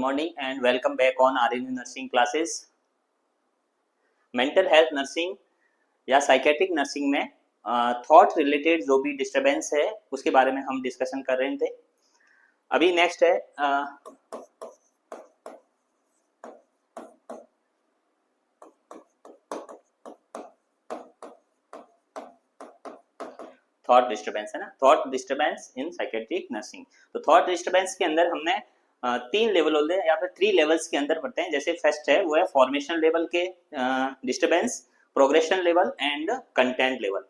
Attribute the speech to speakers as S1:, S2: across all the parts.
S1: morning and welcome back on RNU nursing classes. Mental health nursing या psychiatric nursing में thought related जो भी disturbance है उसके बारे में हम डिस्कशन कर रहे थे। अभी नेक्स्ट है थॉट डिस्टरबेंस, है ना। थॉट डिस्टरबेंस इन साइकेट्रिक नर्सिंग। तो थॉट डिस्टरबेंस के अंदर हमने तीन लेवल होते हैं या फिर 3 लेवल्स के अंदर पढ़ते हैं। जैसे फर्स्ट है वो है फॉर्मेशन लेवल के disturbance, progression level and content level.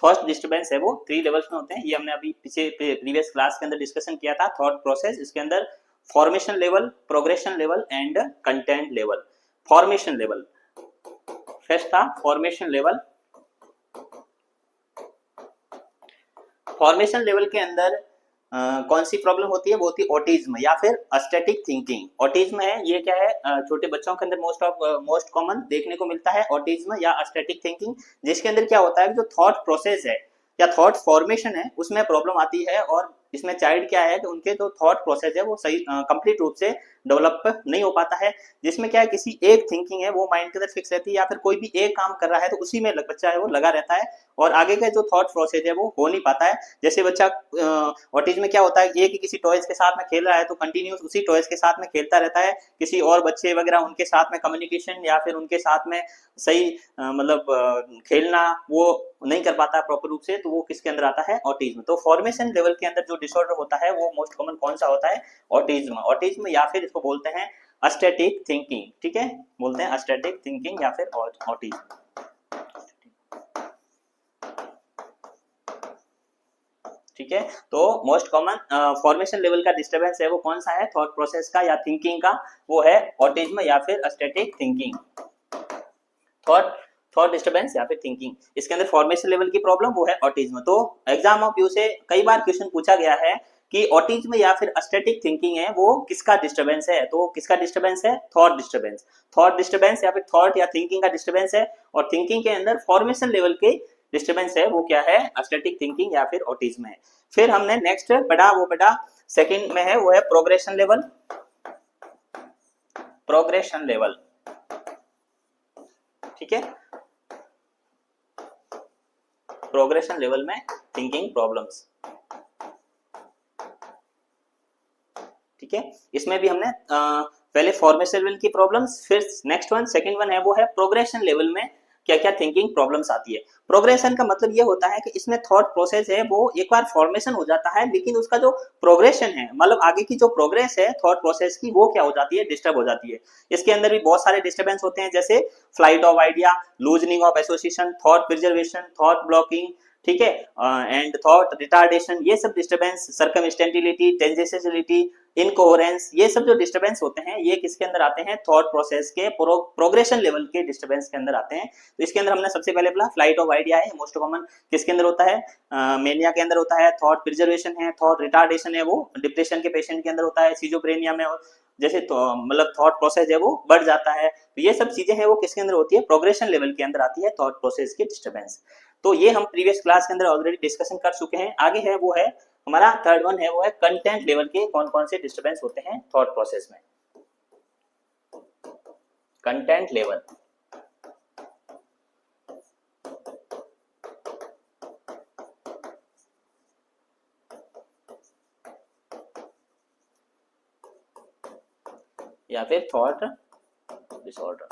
S1: Thought disturbance है वो 3 लेवल्स में होते हैं। ये हमने अभी पीछे प्रीवियस क्लास के अंदर डिस्कशन किया था। थॉट प्रोसेस, इसके अंदर formation level, progression level and content level. Formation level first था फॉर्मेशन लेवल। फॉर्मेशन लेवल के अंदर कौन सी प्रॉब्लम होती है? वो होती है ऑटिज्म या फिर एस्थेटिक थिंकिंग। ऑटिज्म है, ये क्या है, छोटे बच्चों के अंदर मोस्ट कॉमन देखने को मिलता है ऑटिज्म या एस्थेटिक थिंकिंग, जिसके अंदर क्या होता है, जो थॉट प्रोसेस है या थॉट फॉर्मेशन है उसमें प्रॉब्लम आती है। और इसमें चाइल्ड क्या है कि उनके जो थॉट प्रोसेस है वो सही कंप्लीट रूप से डेवलप नहीं हो पाता है, जिसमें क्या है किसी एक थिंकिंग है वो माइंड के अंदर फिक्स रहती है या फिर कोई भी एक काम कर रहा है तो उसी में बच्चा है वो लगा रहता है और आगे का जो थॉट प्रोसेस है वो हो नहीं पाता है। जैसे बच्चा ऑटिज्म में क्या होता है, एक ही किसी टॉयज के साथ में खेल रहा है तो कंटिन्यूस उसी टॉयज के साथ में खेलता रहता है, किसी और बच्चे वगैरह उनके साथ में कम्युनिकेशन या फिर उनके साथ में सही खेलना वो नहीं कर पाता प्रॉपर रूप से, तो वो किसके अंदर आता है? ऑटिज्म। तो फॉर्मेशन लेवल के अंदर जो डिसऑर्डर होता है वो मोस्ट कॉमन कौन सा होता है? ऑटिज्म। ऑटिज्म या फिर इसको बोलते हैं एस्थेटिक थिंकिंग, ठीक है, बोलते हैं एस्थेटिक थिंकिंग या फिर ऑटिज्म, ठीक है। तो मोस्ट कॉमन फॉर्मेशन लेवल का डिस्टरबेंस है वो कौन सा है? थॉट प्रोसेस का या थिंकिंग का, वो है ऑटिज्म या फिर एस्थेटिक थिंकिंग। थॉट डिस्टरबेंस या फिर थिंकिंग, इसके अंदर फॉर्मेशन लेवल की प्रॉब्लम वो है ऑटिज्म। तो एग्जाम ऑफ यू से कई बार क्वेश्चन पूछा गया है कि ऑटिज्म या फिर एस्थेटिक थिंकिंग है वो किसका डिस्टरबेंस है? तो किसका डिस्टरबेंस है? Thought disturbance. थॉट डिस्टरबेंस या फिर थॉट या थिंकिंग का डिस्टरबेंस है, और थिंकिंग के अंदर फॉर्मेशन लेवल के डिस्टरबेंस है वो क्या है? एस्थेटिक थिंकिंग या फिर ऑटिज्म है। फिर हमने नेक्स्ट पढ़ा सेकंड में है वो है प्रोग्रेशन लेवल। प्रोग्रेशन लेवल, ठीक है, प्रोग्रेशन लेवल में थिंकिंग प्रॉब्लम्स, ठीक है। इसमें भी हमने पहले फॉर्मेशन लेवल की प्रॉब्लम्स, फिर नेक्स्ट वन सेकंड वन है वो है प्रोग्रेशन लेवल में क्या क्या थिंकिंग प्रॉब्लम्स आती है। प्रोग्रेशन का मतलब ये होता है कि इसमें थॉट प्रोसेस है वो एक बार फॉर्मेशन हो जाता है, लेकिन उसका जो प्रोग्रेशन है, मतलब आगे की जो प्रोग्रेस है थॉट प्रोसेस की, वो क्या हो जाती है? डिस्टर्ब हो जाती है। इसके अंदर भी बहुत सारे डिस्टर्बेंस होते हैं, जैसे flight of idea, loosening of association, thought preservation, thought blocking, ठीक है, एंड थॉट रिटार्डेशन, ये सब डिस्टर्बेंस, सर्कमस्टेंटिलिटी, टेंजेंशियलिटी, इनकोहेरेंस, ये सब जो डिस्टर्बेंस होते हैं ये किसके अंदर आते हैं? थॉट प्रोसेस के प्रोग्रेशन लेवल के डिस्टर्बेंस के अंदर आते हैं। तो इसके अंदर हमने सबसे पहले बोला फ्लाइट ऑफ आइडिया है, मोस्ट कॉमन किसके अंदर होता है? मेनिया के अंदर होता है। थॉट प्रिजर्वेशन है, थॉट रिटार्डेशन है वो डिप्रेशन के पेशेंट के अंदर होता है। सिजोफ्रेनिया में जैसे तो मतलब थॉट प्रोसेस है वो बढ़ जाता है। तो ये सब चीजें हैं वो किसके अंदर होती है? प्रोग्रेशन लेवल के अंदर आती है थॉट प्रोसेस की डिस्टर्बेंस। तो ये हम प्रीवियस क्लास के अंदर ऑलरेडी डिस्कशन कर चुके हैं। आगे है वो है हमारा थर्ड वन है वो है कंटेंट लेवल के कौन कौन से डिस्टर्बेंस होते हैं थॉट प्रोसेस में। कंटेंट लेवल, या फिर थॉट डिसऑर्डर,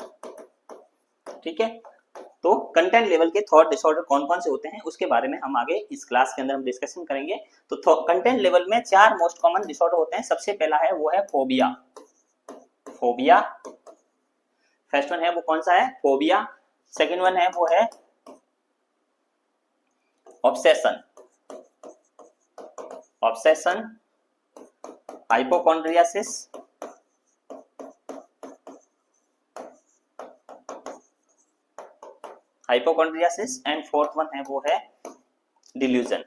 S1: ठीक है। तो कंटेंट लेवल के थॉट डिसऑर्डर कौन कौन से होते हैं उसके बारे में हम आगे इस क्लास के अंदर हम डिस्कशन करेंगे। तो कंटेंट लेवल में 4 मोस्ट कॉमन डिसऑर्डर होते हैं। सबसे पहला है वो है फोबिया। फोबिया फर्स्ट वन है वो कौन सा है? फोबिया। सेकंड वन है वो है obsession. Obsession, hypochondriasis, hypochondriasis and fourth one है वो है डिल्यूजन।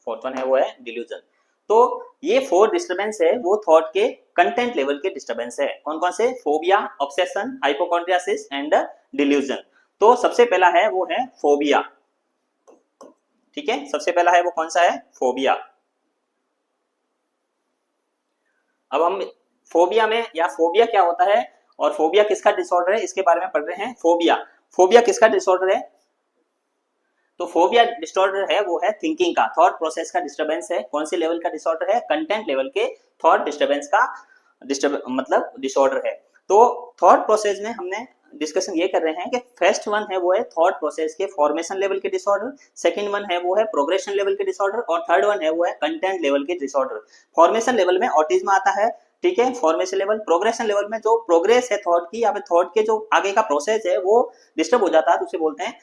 S1: फोर्थ वन है वो है डिल्यूजन। तो ये 4 डिस्टर्बेंस है वो थॉट के कंटेंट लेवल के डिस्टर्बेंस है। कौन कौन से? Phobia, obsession, hypochondriasis and delusion. तो सबसे पहला है वो है फोबिया, ठीक है। सबसे पहला है वो कौन सा है? फोबिया। अब हम फोबिया में, या फोबिया क्या होता है और फोबिया किसका डिसऑर्डर है इसके बारे में पढ़ रहे हैं। फोबिया, फोबिया किसका डिसऑर्डर है? तो फोबिया डिसऑर्डर है वो है थिंकिंग का, थॉट प्रोसेस का डिस्टरबेंस है। कौन से लेवल का डिसऑर्डर है? कंटेंट लेवल के थॉट डिस्टरबेंस का मतलब डिसऑर्डर है। तो थॉट प्रोसेस में हमने डिस्कशन ये कर रहे हैं कि फर्स्ट वन है वो है थॉट प्रोसेस के फॉर्मेशन लेवल के डिसऑर्डर, सेकंड वन है वो है प्रोग्रेशन लेवल के डिसऑर्डर, और थर्ड वन है वो है कंटेंट लेवल के डिसऑर्डर। फॉर्मेशन लेवल में ऑटिज्म आता है, ठीक है, फॉर्मेशन लेवल। प्रोग्रेशन लेवल में जो प्रोग्रेस है थॉट की या फिर थॉट के जो आगे का प्रोसेस है वो डिस्टर्ब हो जाता है, तो उसे बोलते हैं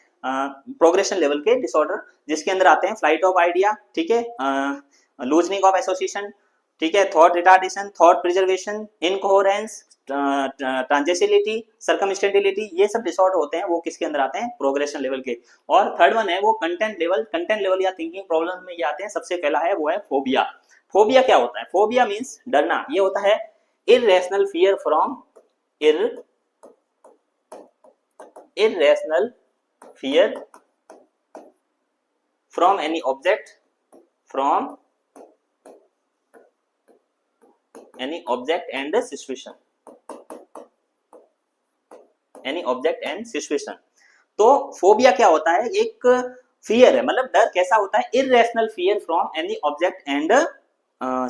S1: प्रोग्रेशन लेवल के डिसऑर्डर, जिसके अंदर आते हैं फ्लाइट ऑफ आइडिया, ठीक है, लूजनिंग ऑफ एसोसिएशन, ठीक है, thought retardation, thought preservation, incoherence, tangentiality, circumstantiality, ये सब डिसऑर्डर होते हैं वो किसके अंदर आते हैं? प्रोग्रेशन लेवल के। और थर्ड वन है वो कंटेंट लेवल। कंटेंट लेवल या थिंकिंग प्रॉब्लम में ये आते हैं। सबसे पहला है वो है फोबिया। फोबिया क्या होता है? फोबिया मींस डरना। ये होता है irrational fear from irrational fear from any object and situation, तो फोबिया क्या होता है? एक फियर है, मतलब डर कैसा होता है? Irrational fear from any object and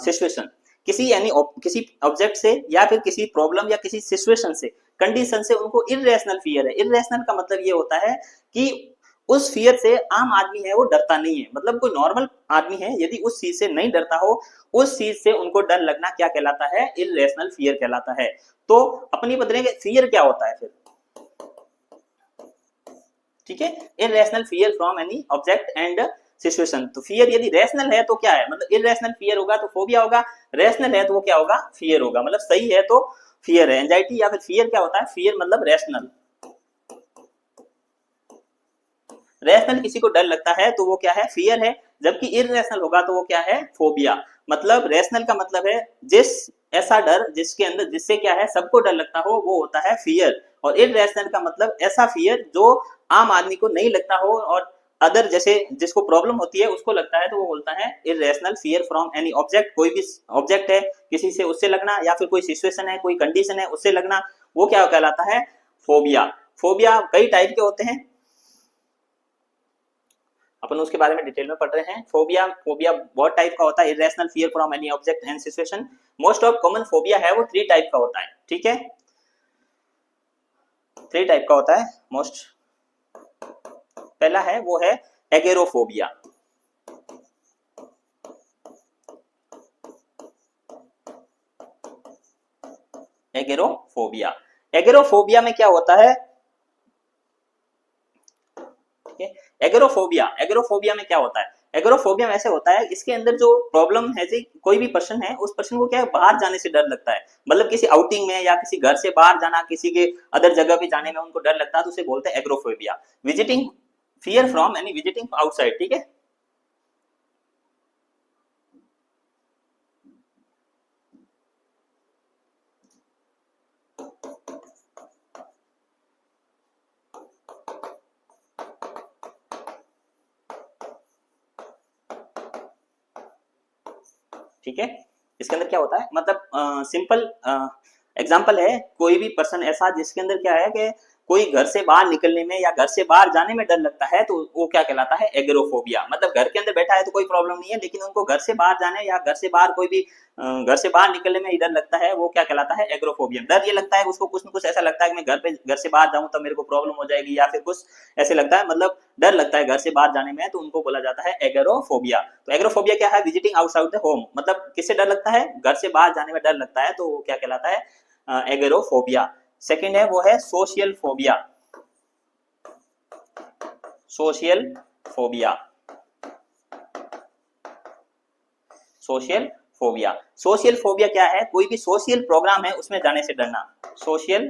S1: situation, किसी ऑब्जेक्ट से या फिर किसी प्रॉब्लम या किसी सिचुएशन से, कंडीशन से उनको इररेशनल फियर है। इररेशनल का मतलब ये होता है कि उस फियर से आम आदमी है वो डरता नहीं है, मतलब कोई नॉर्मल आदमी है यदि उस चीज से नहीं डरता हो, उस चीज से उनको डर लगना क्या कहलाता है? इररेशनल फियर कहलाता है। तो अपनी बदलेंगे फियर क्या होता है फिर, ठीक है, irrational fear from any object and situation. तो फियर यदि रैशनल है तो क्या है? मतलब इररेशनल फियर होगा तो फोबिया होगा, रैशनल है तो वो क्या होगा? फियर होगा। मतलब सही है तो फियर है। एंजाइटी या फिर फियर क्या होता है? फियर मतलब रैशनल। रैशनल किसी को डर लगता है तो वो क्या है? फियर है। जबकि इररेशनल होगा तो वो क्या है? फोबिया। मतलब रैशनल का मतलब है जिस ऐसा डर जिसके अंदर जिससे क्या है सबको डर लगता हो वो होता है फियर, और इररेशनल का मतलब ऐसा फियर जो आम आदमी को नहीं लगता हो और अदर जैसे जिसको प्रॉब्लम होती है उसको लगता है, तो वो बोलता है irrational fear from any object. कोई भी ऑब्जेक्ट है किसी से उससे लगना, या फिर कोई सिचुएशन है कोई कंडीशन है उससे लगना, वो क्या कहलाता है? फोबिया। फोबिया कई टाइप के होते हैं, अपन उसके बारे में डिटेल में पढ़ रहे हैं। फोबिया बहुत टाइप का होता है। Irrational fear from any object and situation. Most of common phobia है वो 3 टाइप का होता है, ठीक है, 3 टाइप का होता है मोस्ट। पहला है वो है एगेरोफोबिया। एगेरोफोबिया में क्या होता है? एगोरोफोबिया में क्या होता है? एगोरोफोबिया में ऐसे होता है, इसके अंदर जो प्रॉब्लम है, कोई भी पर्सन है उस पर्सन को क्या है? बाहर जाने से डर लगता है। मतलब किसी आउटिंग में या किसी घर से बाहर जाना, किसी के अदर जगह पे जाने में उनको डर लगता है, तो उसे बोलते हैं agoraphobia. Visiting, fear from any visiting outside, ठीक है। ठीक है, इसके अंदर क्या होता है? मतलब सिंपल एग्जांपल है, कोई भी पर्सन ऐसा जिसके अंदर क्या है कि कोई घर से बाहर निकलने में या घर से बाहर जाने में डर लगता है, तो वो क्या कहलाता है? एगोरोफोबिया। मतलब घर के अंदर बैठा है तो कोई प्रॉब्लम नहीं है, लेकिन उनको घर से बाहर जाने या घर से बाहर कोई भी घर से बाहर निकलने में डर लगता है, वो क्या कहलाता है? एगोरोफोबिया। डर ये लगता है उसको, कुछ न कुछ ऐसा लगता है कि मैं घर से बाहर जाऊं तो मेरे को प्रॉब्लम हो जाएगी, या फिर कुछ ऐसे लगता है, मतलब डर लगता है घर से बाहर जाने में, तो उनको बोला जाता है एगोरोफोबिया। तो एगोरोफोबिया क्या है? Visiting outside the home. मतलब किससे डर लगता है? घर से बाहर जाने में डर लगता है, तो वो क्या कहलाता है? एगोरोफोबिया। सेकंड है वो है social phobia. Social phobia. Social phobia. Social phobia क्या है? कोई भी सोशल प्रोग्राम है उसमें जाने से डरना। सोशल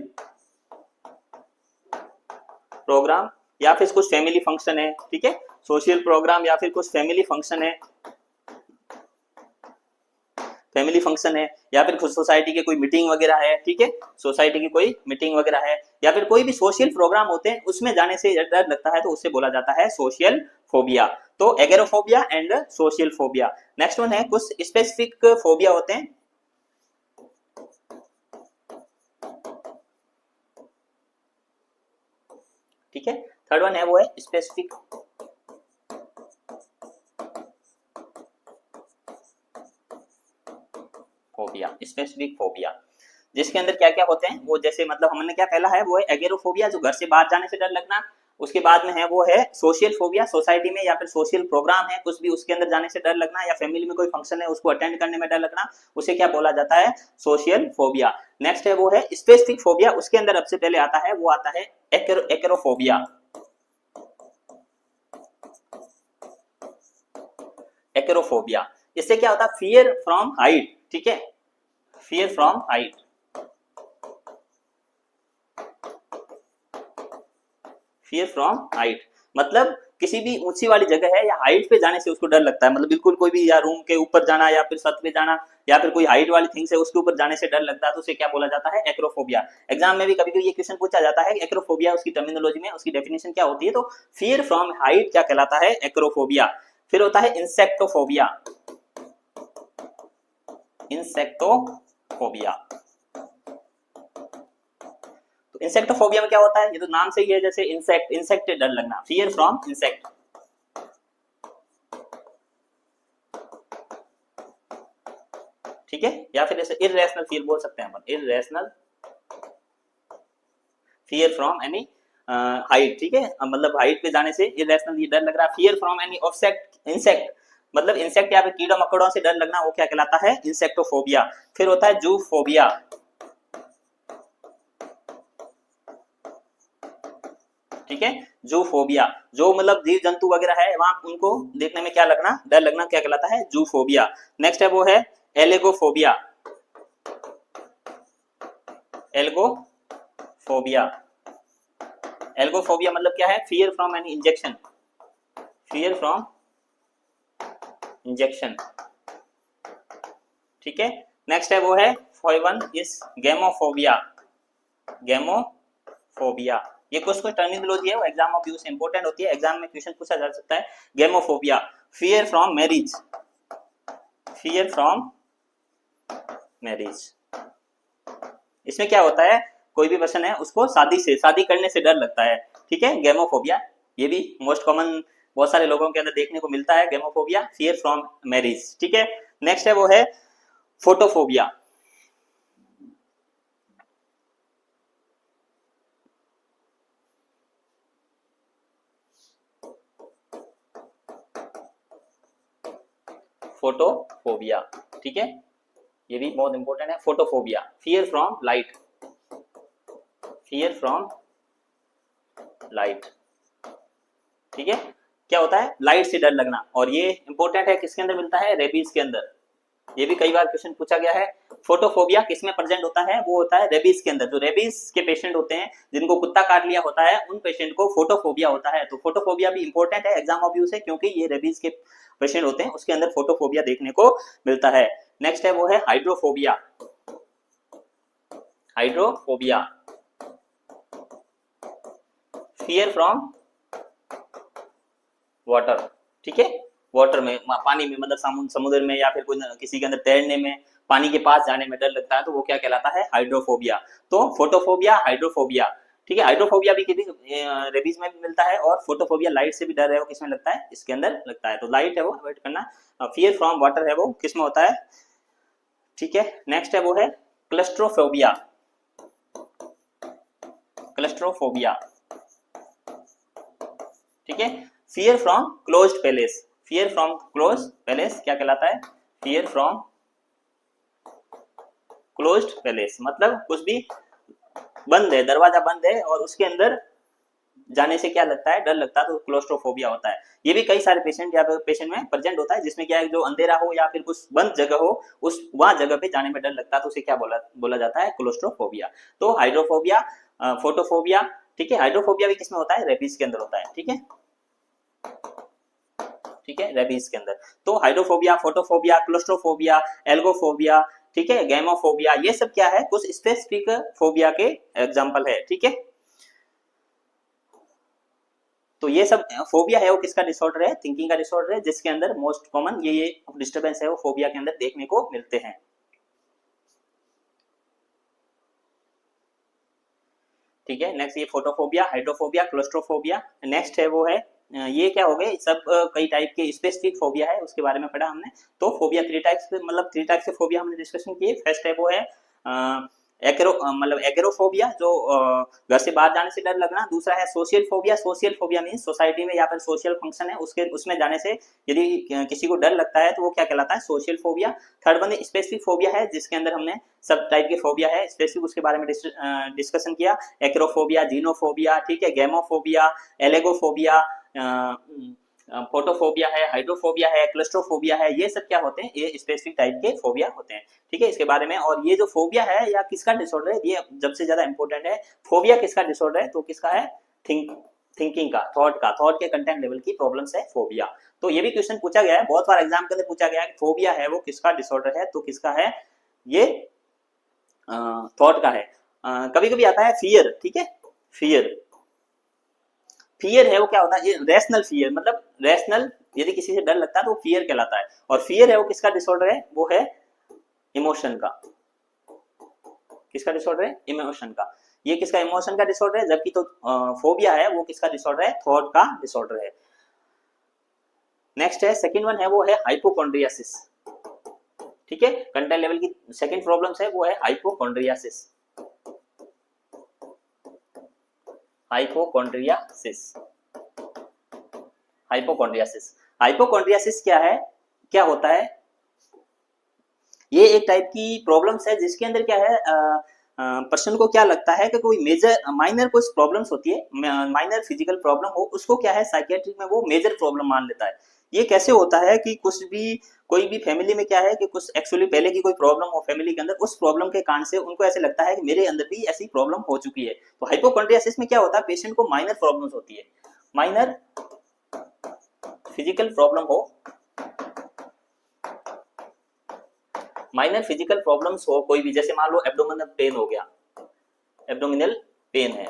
S1: प्रोग्राम या फिर कुछ फैमिली फंक्शन है, ठीक है, सोशल प्रोग्राम या फिर कुछ फैमिली फंक्शन है, या फिर कुछ सोसाइटी के कोई मीटिंग वगैरह है, ठीक है, सोसाइटी की कोई मीटिंग वगैरह है, या फिर कोई भी सोशल प्रोग्राम होते हैं उसमें जाने से डर लगता है, तो उससे बोला जाता है सोशल फोबिया। तो agoraphobia and social phobia. Next one है कुछ स्पेसिफिक फोबिया होते हैं, ठीक है। थर्ड वन है वो है स्पेसिफिक फोबिया, स्पेसिफिक फोबिया, जिसके अंदर क्या क्या होते हैं वो, जैसे मतलब हमने क्या पहला है वो है एगेरोफोबिया, जो घर से बाहर जाने से डर लगना। उसके बाद में है वो है सोशल फोबिया, सोसाइटी में या फिर सोशल प्रोग्राम है कुछ भी उसके अंदर जाने से डर लगना, या फैमिली में कोई फंक्शन है उसको अटेंड करने में डर लगना, उसे क्या बोला जाता है, सोशल फोबिया। नेक्स्ट है वो है स्पेसिफिक फोबिया, उसके अंदर सबसे पहले आता है वो आता है एक्रोफोबिया। एक्रोफोबिया, इससे क्या होता है, फियर फ्रॉम हाइट, ठीक है, fear from height, fear from height, मतलब किसी भी ऊंची वाली जगह है या हाइट पे जाने से उसको डर लगता है, मतलब बिल्कुल कोई भी, या रूम के ऊपर जाना या फिर छत पे जाना या फिर कोई हाइट वाली थिंग्स है उसके ऊपर जाने से डर लगता है, तो उसे क्या बोला जाता है, एक्रोफोबिया। एग्जाम में भी कभी कभी ये क्वेश्चन पूछा जाता है एक्रोफोबिया, उसकी टर्मिनोलॉजी में उसकी डेफिनेशन क्या होती है, तो फियर फ्रॉम हाइट क्या कहलाता है, एक्रोफोबिया। फिर होता है इंसेक्टोफोबिया, इंसेक्टोफोबिया। तो इंसेक्टोफोबिया में क्या होता है, ये तो नाम से ही है, जैसे इंसेक्ट, इंसेक्ट डर लगना, फियर फ्रॉम इंसेक्ट, ठीक है, या फिर ऐसे इररेशनल फियर बोल सकते हैं अपन, irrational fear from any height, ठीक है, मतलब हाइट पे जाने से इररेशनल ये डर लग रहा है। Fear from any object, insect, मतलब इंसेक्ट या फिर कीड़ा मकोड़ों से डर लगना, वो क्या कहलाता है, इंसेक्टोफोबिया। फिर होता है जूफोबिया, ठीक है, जूफोबिया, जो मतलब जीव जंतु वगैरह है वहां उनको देखने में क्या लगना, डर लगना, क्या कहलाता है, जूफोबिया। नेक्स्ट है वो है एलेगोफोबिया, एल्गोफोबिया, एल्गोफोबिया मतलब क्या है, fear from any injection, fear from injection, ठीक है। नेक्स्ट है वो है वन इज गेमोफोबिया, गेमोफोबिया, ये कुछ कुछ टर्मिनोलॉजी है वो एग्जाम ऑफ यूज इंपोर्टेंट होती है, एग्जाम में क्वेश्चन पूछा जा सकता है। Gamophobia, fear from marriage, fear from marriage, इसमें क्या होता है, कोई भी पर्सन है उसको शादी से, शादी करने से डर लगता है, ठीक है, गेमोफोबिया। ये भी मोस्ट कॉमन बहुत सारे लोगों के अंदर देखने को मिलता है, गेमोफोबिया, फियर फ्रॉम मैरिज, ठीक है। नेक्स्ट है वो है फोटोफोबिया, फोटोफोबिया, ठीक है, ये भी बहुत इंपॉर्टेंट है, photophobia, fear from light, fear from light, ठीक है, क्या होता है, लाइट से डर लगना, और ये इंपॉर्टेंट है, किसके अंदर मिलता है, रेबीज के अंदर, ये भी कई बार क्वेश्चन पूछा गया है। फोटोफोबिया किसमें प्रेजेंट होता है, वो होता है रेबीज के अंदर, जो रेबीज के पेशेंट होते हैं जिनको कुत्ता काट लिया होता है उन पेशेंट को फोटोफोबिया होता है, तो फोटोफोबिया भी इंपॉर्टेंट है, एग्जाम ऑफ यूज है, क्योंकि ये रेबीज के पेशेंट होते हैं उसके अंदर फोटोफोबिया देखने को मिलता है। नेक्स्ट है वो है hydrophobia, hydrophobia, fear from water, ठीक है, वाटर में, पानी में, मतलब समुद्र में या फिर कोई किसी के अंदर तैरने में, पानी के पास जाने में डर लगता है, तो वो क्या कहलाता है, हाइड्रोफोबिया। तो फोटोफोबिया, हाइड्रोफोबिया, ठीक है, हाइड्रोफोबिया भी किसी रेबीज में भी मिलता है, और फोटोफोबिया लाइट से भी डर है वो किसमें लगता है, इसके अंदर लगता है, तो लाइट है वो अवॉइड करना। फियर फ्रॉम वाटर है वो किसमें होता है, ठीक है। नेक्स्ट है वो है क्लस्ट्रोफोबिया, क्लस्ट्रोफोबिया, ठीक है, fear from closed palace, fear from closed palace क्या कहलाता है, फियर फ्रॉम क्लोज्ड पैलेस, मतलब कुछ भी बंद है, दरवाजा बंद है और उसके अंदर जाने से क्या लगता है, डर लगता है, तो क्लोस्ट्रोफोबिया होता है। ये भी कई सारे पेशेंट या पेशेंट में प्रेजेंट होता है, जिसमें क्या है, जो अंधेरा हो या फिर कुछ बंद जगह हो, उस वहां जगह पे जाने में डर लगता है, तो उसे क्या बोला जाता है, क्लोस्ट्रोफोबिया। तो हाइड्रोफोबिया, फोटोफोबिया, ठीक है, हाइड्रोफोबिया भी किसमें होता है, रेबीज के अंदर होता है, ठीक है, ठीक है, रेबीज के अंदर। तो हाइड्रोफोबिया, फोटोफोबिया, क्लोस्ट्रोफोबिया, एल्गोफोबिया, ठीक है, गैमोफोबिया, ये सब क्या है, कुछ स्पेसिफिक फोबिया के एग्जांपल है, ठीक है। तो ये सब फोबिया है वो किसका डिसऑर्डर है, थिंकिंग का डिसऑर्डर है, जिसके अंदर मोस्ट कॉमन ये डिस्टर्बेंस है वो फोबिया के अंदर देखने को मिलते हैं। ठीक है। नेक्स्ट ये फोटोफोबिया, हाइड्रोफोबिया, क्लोस्ट्रोफोबिया। नेक्स्ट है वो है ये क्या हो गए सब कई टाइप के स्पेसिफिक फोबिया है, उसके बारे में पढ़ा हमने। तो फोबिया थ्री टाइप्स, मतलब थ्री टाइप्स के फोबिया हमने डिस्कशन किए। फर्स्ट है वो है मतलब एगेरोफोबिया, जो घर से बाहर जाने से डर लगना। दूसरा है social phobia, social phobia mean society में या फिर सोशल फंक्शन है उसके उसमें जाने से यदि किसी को डर लगता है तो वो क्या कहलाता है, social phobia. Third one specific phobia है, जिसके अंदर हमने सब टाइप के फोबिया है स्पेसिफिक, उसके बारे में डिस्कशन किया। एक्रोफोबिया, जीनोफोबिया, ठीक है, गेमोफोबिया, एलेगोफोबिया, फोटोफोबिया है, हाइड्रोफोबिया है, क्लस्ट्रोफोबिया है। ये सब क्या होते हैं, ये स्पेसिफिक टाइप के फोबिया होते हैं। ठीक है, इसके बारे में। और ये जो फोबिया है या किसका डिसऑर्डर है, ये सबसे ज्यादा इंपॉर्टेंट है। फोबिया किसका डिसऑर्डर है, तो किसका है, थिंकिंग का, थॉट के कंटेंट लेवल की प्रॉब्लम्स है फोबिया। तो ये भी क्वेश्चन पूछा गया है बहुत बार एग्जाम के अंदर, पूछा गया है कि फोबिया है वो किसका डिसऑर्डर है, तो किसका है, ये थॉट का है। कभी कभी आता है फियर, ठीक है, फियर है वो क्या होता है, ये रेशनल फियर, मतलब रेशनल यदि किसी से डर लगता है तो वो फियर कहलाता है। और फियर है वो किसका डिसऑर्डर है, वो है इमोशन का। किसका डिसऑर्डर है, इमोशन का। ये किसका, इमोशन का डिसऑर्डर है, जबकि तो फोबिया है वो किसका डिसऑर्डर है, थॉट का डिसऑर्डर है। नेक्स्ट है सेकंड वन है वो है हाइपोकॉन्ड्रियासिस। ठीक है, कंटेंट लेवल की सेकंड प्रॉब्लम्स है वो है हाइपोकॉन्ड्रियासिस। हाइपोकॉन्ड्रियासिस, हाइपोकॉन्ड्रियासिस, हाइपोकॉन्ड्रियासिस क्या है, क्या होता है, ये एक टाइप की प्रॉब्लम्स है जिसके अंदर क्या है, पर्सन को क्या लगता है कि कोई मेजर माइनर कुछ प्रॉब्लम्स होती है, माइनर फिजिकल प्रॉब्लम हो, उसको क्या है साइकियाट्रिक में वो मेजर प्रॉब्लम मान लेता है। ये कैसे होता है कि कुछ भी कोई भी फैमिली में क्या है कि कुछ एक्चुअली पहले की कोई प्रॉब्लम हो फैमिली के अंदर, उस प्रॉब्लम के कारण से उनको ऐसे लगता है कि मेरे अंदर भी ऐसी प्रॉब्लम हो चुकी है। तो हाइपोकॉन्ड्रियासिस में क्या होता है, पेशेंट को माइनर प्रॉब्लम्स होती है, माइनर फिजिकल प्रॉब्लम हो, माइनर फिजिकल प्रॉब्लम्स हो कोई भी, जैसे मान लो एब्डोमिनल पेन हो गया, एब्डोमिनल पेन है,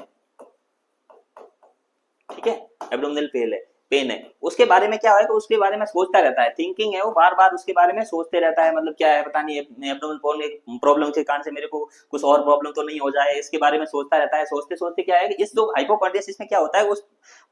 S1: ठीक है, एब्डोमिनल पेन है, उसके बारे में क्या है, तो उसके बारे में सोचता रहता है, थिंकिंग है वो बार बार उसके बारे में सोचते रहता है, मतलब क्या है पता नहीं एब्डोमिनल प्रॉब्लम के कारण से मेरे को कुछ और प्रॉब्लम तो नहीं हो जाए, इसके बारे में सोचता रहता है। सोचते सोचते क्या है कि इस जो हाइपोकॉन्ड्रियासिस में क्या होता है, उस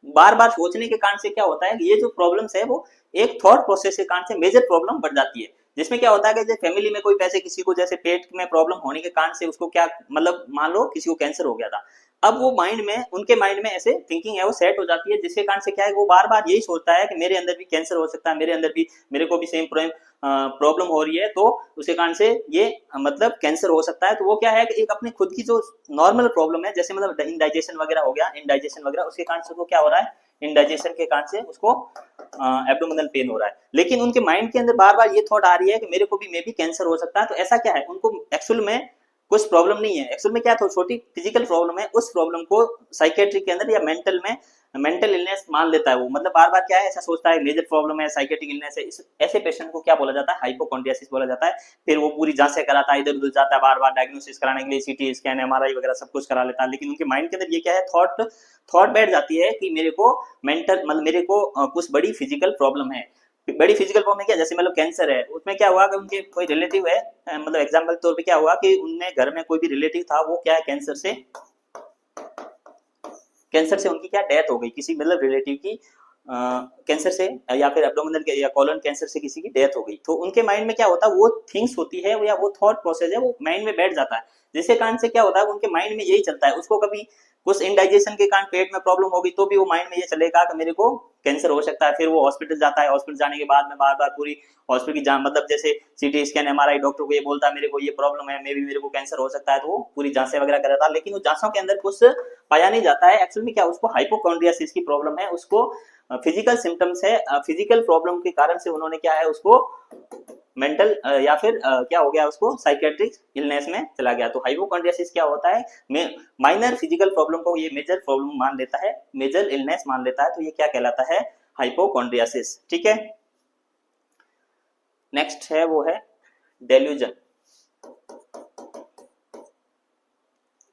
S1: बार बार सोचने के कारण से क्या होता है कि ये जो प्रॉब्लम्स है वो एक थॉट प्रोसेस के कारण से मेजर प्रॉब्लम बढ़ जाती है। जिसमें क्या होता है कि फैमिली में कोई पैसे किसी को जैसे पेट में प्रॉब्लम होने के कारण से उसको क्या, मतलब मान लो किसी को कैंसर हो गया था, अब वो माइंड में, उनके माइंड में ऐसे थिंकिंग है वो सेट हो जाती है, जिसके कारण से क्या है वो बार बार यही सोचता है कि मेरे अंदर भी कैंसर हो सकता है, मेरे अंदर भी, मेरे को भी सेम प्रॉब्लम हो रही है, तो उसके कारण से ये मतलब कैंसर हो सकता है। तो वो क्या है कि एक अपनी खुद की जो नॉर्मल प्रॉब्लम है, जैसे मतलब इंडाइजेशन वगैरह हो गया, इंडाइजेशन वगैरह, उसके कारण से वो क्या हो रहा है, इंडाइजेशन के कारण से उसको एब्डोमिनल पेन हो रहा है, लेकिन उनके माइंड के अंदर बार बार ये थॉट आ रही है कि मेरे को भी मे भी कैंसर हो सकता है। तो ऐसा क्या है, उनको एक्चुअल में कुछ प्रॉब्लम नहीं है, एक्चुअल में क्या तो छोटी फिजिकल प्रॉब्लम है, उस प्रॉब्लम को साइकेट्रिक के अंदर या मेंटल में मेंटल इलनेस मान लेता है वो, मतलब बार बार क्या है ऐसा सोचता है मेजर प्रॉब्लम है, साइकेट्रिक इलनेस है, ऐसे पेशेंट को क्या बोला जाता है, हाइपोकॉन्ड्रियासिस बोला जाता है। फिर वो पूरी जांचें कराता है, इधर उधर जाता है, बार बार डायग्नोसिस कराने के लिए सीटी स्कैन एमआरआई वगैरह सब कुछ करा लेता है, लेकिन उनके माइंड के अंदर ये क्या है, थॉट बैठ जाती है कि मेरे को मेंटल, मतलब मेरे को कुछ बड़ी फिजिकल प्रॉब्लम है। बड़ी फिजिकल प्रॉब्लम क्या, जैसे मतलब कैंसर है, उसमें क्या हुआ कि उनके कोई रिलेटिव है, मतलब एग्जाम्पल तौर पे क्या हुआ कि उनने घर में कोई भी रिलेटिव था, वो क्या है कैंसर से उनकी क्या डेथ हो गई, किसी मतलब रिलेटिव की कैंसर से, या फिर एब्डोमिनल के या कॉलन कैंसर से किसी की डेथ हो गई। तो उनके माइंड में क्या होता है, वो थिंग्स होती है या वो थॉट प्रोसेस है वो माइंड में बैठ जाता है, जिसके कारण से क्या होता है उनके माइंड में यही चलता है। उसको कभी कुछ इंडाइजेशन के कारण पेट में प्रॉब्लम होगी तो भी वो माइंड में ये चलेगा कि मेरे को कैंसर हो सकता है, फिर वो हॉस्पिटल जाता है, हॉस्पिटल जाने के बाद में बार बार पूरी हॉस्पिटल की जांच, मतलब जैसे सीटी स्कैन एमआरआई, डॉक्टर को ये बोलता है मेरे को ये प्रॉब्लम है, मे भी मेरे को कैंसर हो सकता है, तो वो पूरी जांचें वगैरह कराता है, लेकिन वो जांचों के अंदर कुछ पाया नहीं जाता है एक्चुअल में क्या उसको हाइपोकॉन्ड्रियासिस की प्रॉब्लम है, उसको फिजिकल सिम्टम्स है, फिजिकल प्रॉब्लम के कारण से उन्होंने क्या है उसको मेंटल या फिर क्या हो गया, उसको साइकेट्रिक इलनेस में चला गया। तो हाइपोकॉन्ड्रियासिस क्या होता है, माइनर फिजिकल प्रॉब्लम को ये मेजर प्रॉब्लम मान लेता है, मेजर इलनेस मान लेता है, तो ये क्या कहलाता है, हाइपोकॉन्ड्रियासिस। ठीक है, नेक्स्ट है वो है डेल्यूजन,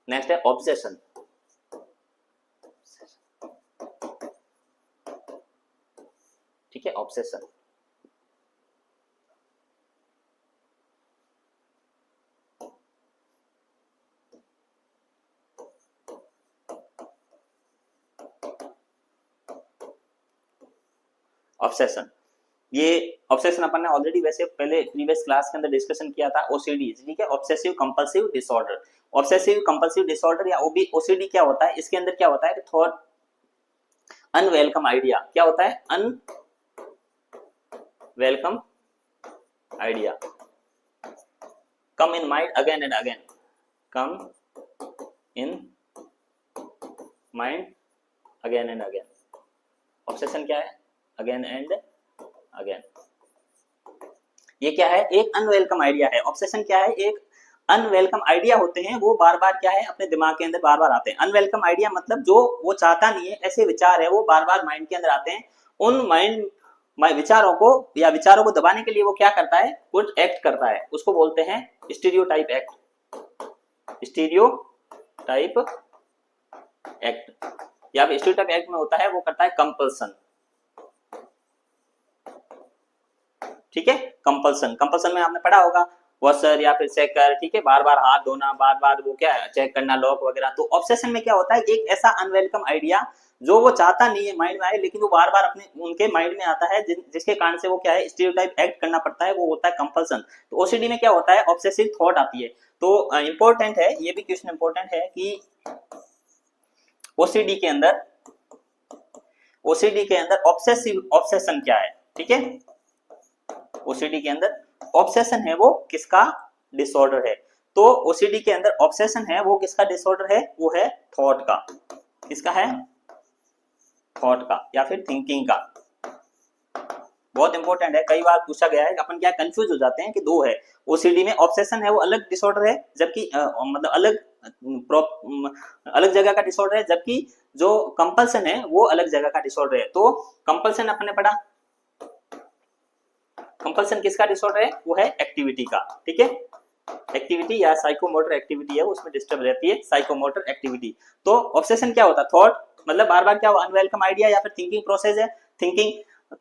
S1: नेक्स्ट है ऑब्सेशन। ठीक है, ऑब्सेशन, ऑब्सेशन। ये ऑब्सेशन अपन ने ऑलरेडी वैसे पहले प्रीवियस क्लास के अंदर डिस्कशन किया था, ओसीडी, ठीक है, obsessive compulsive disorder. Obsessive compulsive disorder या ओसीडी क्या होता है, इसके अंदर क्या होता है कि थॉट अनवेलकम आइडिया, क्या होता है, unwelcome idea come in mind again and again, come in mind again and again। Obsession क्या है, अगेन एंड अगेन। ये क्या है, एक अनवेलकम आइडिया है। ऑब्सेशन क्या है, एक अनवेलकम आइडिया होते हैं, वो बार बार क्या है अपने दिमाग के अंदर बार बार आते हैं। अनवेलकम आइडिया मतलब जो वो चाहता नहीं है, ऐसे विचार है वो बार बार माइंड के अंदर आते हैं। उन माइंड विचारों को या विचारों को दबाने के लिए वो क्या करता है, कुछ एक्ट करता है, उसको बोलते हैं स्टीरियोटाइप एक्ट। स्टीरियोटाइप एक्ट या फिर स्टीरियोटाइप एक्ट में होता है वो करता है कंपल्सन, ठीक है। कंपल्सन, कंपल्सन में आपने पढ़ा होगा वॉशर या फिर चेकर, ठीक है, बार बार हाथ धोना, बार बार वो क्या चेक करना लॉक वगैरह। तो ऑब्सेशन में क्या होता है, एक ऐसा अनवेलकम आइडिया जो वो चाहता नहीं है माइंड में आए, लेकिन वो बार बार अपने उनके माइंड में आता है, जिसके कारण से वो क्या है स्टीरियोटाइप एक्ट करना पड़ता है, वो होता है कंपल्सन। तो ओसीडी में क्या होता है, ऑब्सेसिव थॉट आती है। तो इंपॉर्टेंट है, ये भी क्वेश्चन इंपॉर्टेंट है कि ओसीडी के अंदर ऑब्सेसिव ऑब्सेशन क्या है, ठीक है। ओसीडी के अंदर ऑब्सेशन है वो किसका डिसऑर्डर है। तो ओसीडी के अंदर ऑब्सेशन है वो किसका डिसऑर्डर है, वो है थॉट का। किसका है, थॉट का या फिर थिंकिंग का। बहुत इंपॉर्टेंट है, कई बार पूछा गया है, अपन क्या कंफ्यूज हो जाते हैं कि दो है। ओसीडी में ऑब्सेशन है वो अलग डिसऑर्डर है, जबकि मतलब अलग जगह का डिसऑर्डर है, जबकि जो कंपल्सन है वो अलग जगह का डिसऑर्डर है। तो कंपल्सन अपने पढ़ा, कंपल्सन किसका डिसऑर्डर है, वो है एक्टिविटी का, ठीक है। एक्टिविटी या साइकोमोटर एक्टिविटी है, उसमें डिस्टर्ब रहती है साइकोमोटर एक्टिविटी। तो ऑब्सेशन क्या होता है, थॉट मतलब बार बार क्या अनवेलकम आइडिया या फिर थिंकिंग प्रोसेस है। थिंकिंग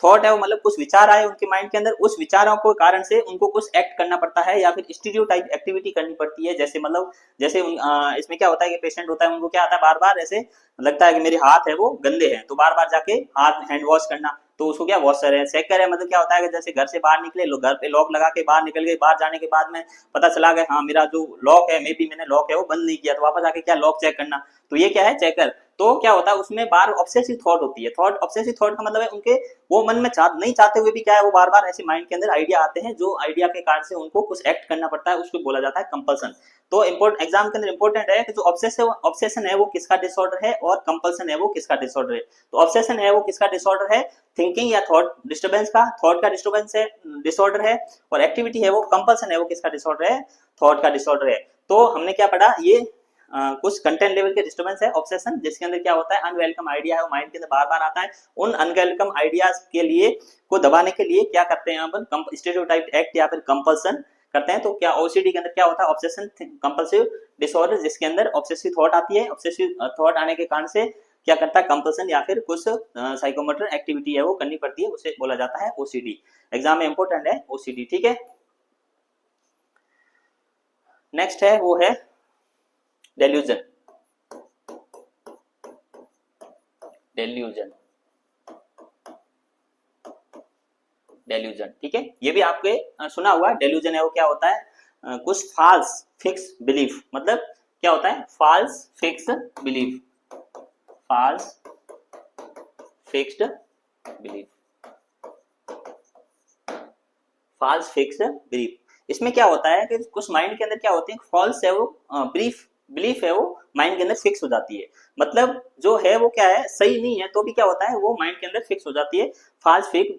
S1: थॉट है वो मतलब कुछ विचार आए उनके माइंड के अंदर, उस विचारों के कारण से उनको कुछ एक्ट करना पड़ता है या फिर स्टीरियोटाइप एक्टिविटी करनी पड़ती है। जैसे मतलब जैसे इसमें क्या होता है कि पेशेंट होता है, उनको क्या आता है, बार बार ऐसे लगता है कि मेरे हाथ है वो गंदे हैं, तो बार बार जाके हाथ हैंड वॉश करना, तो उसको क्या वॉशर है। चेकर है मतलब क्या होता है कि जैसे घर से बाहर निकले, घर पे लॉक लगा के बाहर निकल गए, बाहर जाने के बाद में पता चला गया हाँ मेरा जो लॉक है, मे बी मैंने लॉक है वो बंद नहीं किया, तो वापस आके क्या लॉक चेक करना, तो ये क्या है चेकर। तो क्या होता है उसमें बार ऑब्सेसिव थॉट होती है। थॉट ऑब्सेसिव थॉट का मतलब है उनके वो मन में नहीं चाहते हुए भी क्या है वो बार बार ऐसे माइंड के अंदर आइडिया आते हैं, जो आइडिया के कारण से उनको कुछ एक्ट करना पड़ता है, उसको बोला जाता है कंपल्सन। तो एग्जाम के अंदर इंपॉर्टेंट है कि जो ऑब्सेशन है वो किसका डिसऑर्डर है और कंपल्सन है वो किसका डिसऑर्डर है। तो ऑब्सेशन है वो किसका डिसऑर्डर है, थिंकिंग या थॉट डिस्टर्बेंस का, थॉट का डिस्टर्बेंस है डिसऑर्डर है। और एक्टिविटी है वो कंपल्सन है वो किसका डिसऑर्डर है, थॉट का डिसऑर्डर है। तो हमने क्या पढ़ा, ये कुछ कंटेंट लेवल के डिस्टर्बेंस है ऑब्सेशन, जिसके अंदर क्या होता है अनवेलकम आइडिया है वो माइंड के अंदर बार बार आता है। उन अनवेलकम आइडियाज के लिए को दबाने के लिए क्या करते हैं अपन, स्टीरियोटाइप एक्ट या फिर कंपल्सन करते हैं। तो क्या ओसीडी के अंदर क्या होता है, ऑब्सेशन कंपल्सिव डिसऑर्डर, जिसके अंदर ऑब्सेसिव थॉट आती है। ऑब्सेसिव थॉट आने के कारण से क्या करता है कंपल्सन या फिर कुछ साइकोमोटर एक्टिविटी है वो करनी पड़ती है, उसे बोला जाता है ओसीडी। एग्जाम में इंपॉर्टेंट है ओसीडी, ठीक है। नेक्स्ट है वो है डेल्यूजन। डेल्यूजन, डेल्यूजन, ठीक है, ये भी आपके सुना हुआ। डेल्यूजन है वो क्या होता है, कुछ फाल्स फिक्स बिलीफ, मतलब क्या होता है false fix belief, false fixed belief, false fixed belief. इसमें क्या होता है कि कुछ माइंड के अंदर क्या होते हैं, फॉल्स है वो बिलीफ है वो माइंड के अंदर फिक्स हो जाती है। मतलब जो है वो क्या है सही नहीं है, तो भी क्या होता है वो माइंड के अंदर फिक्स हो जाती है, फाल्स फिक्स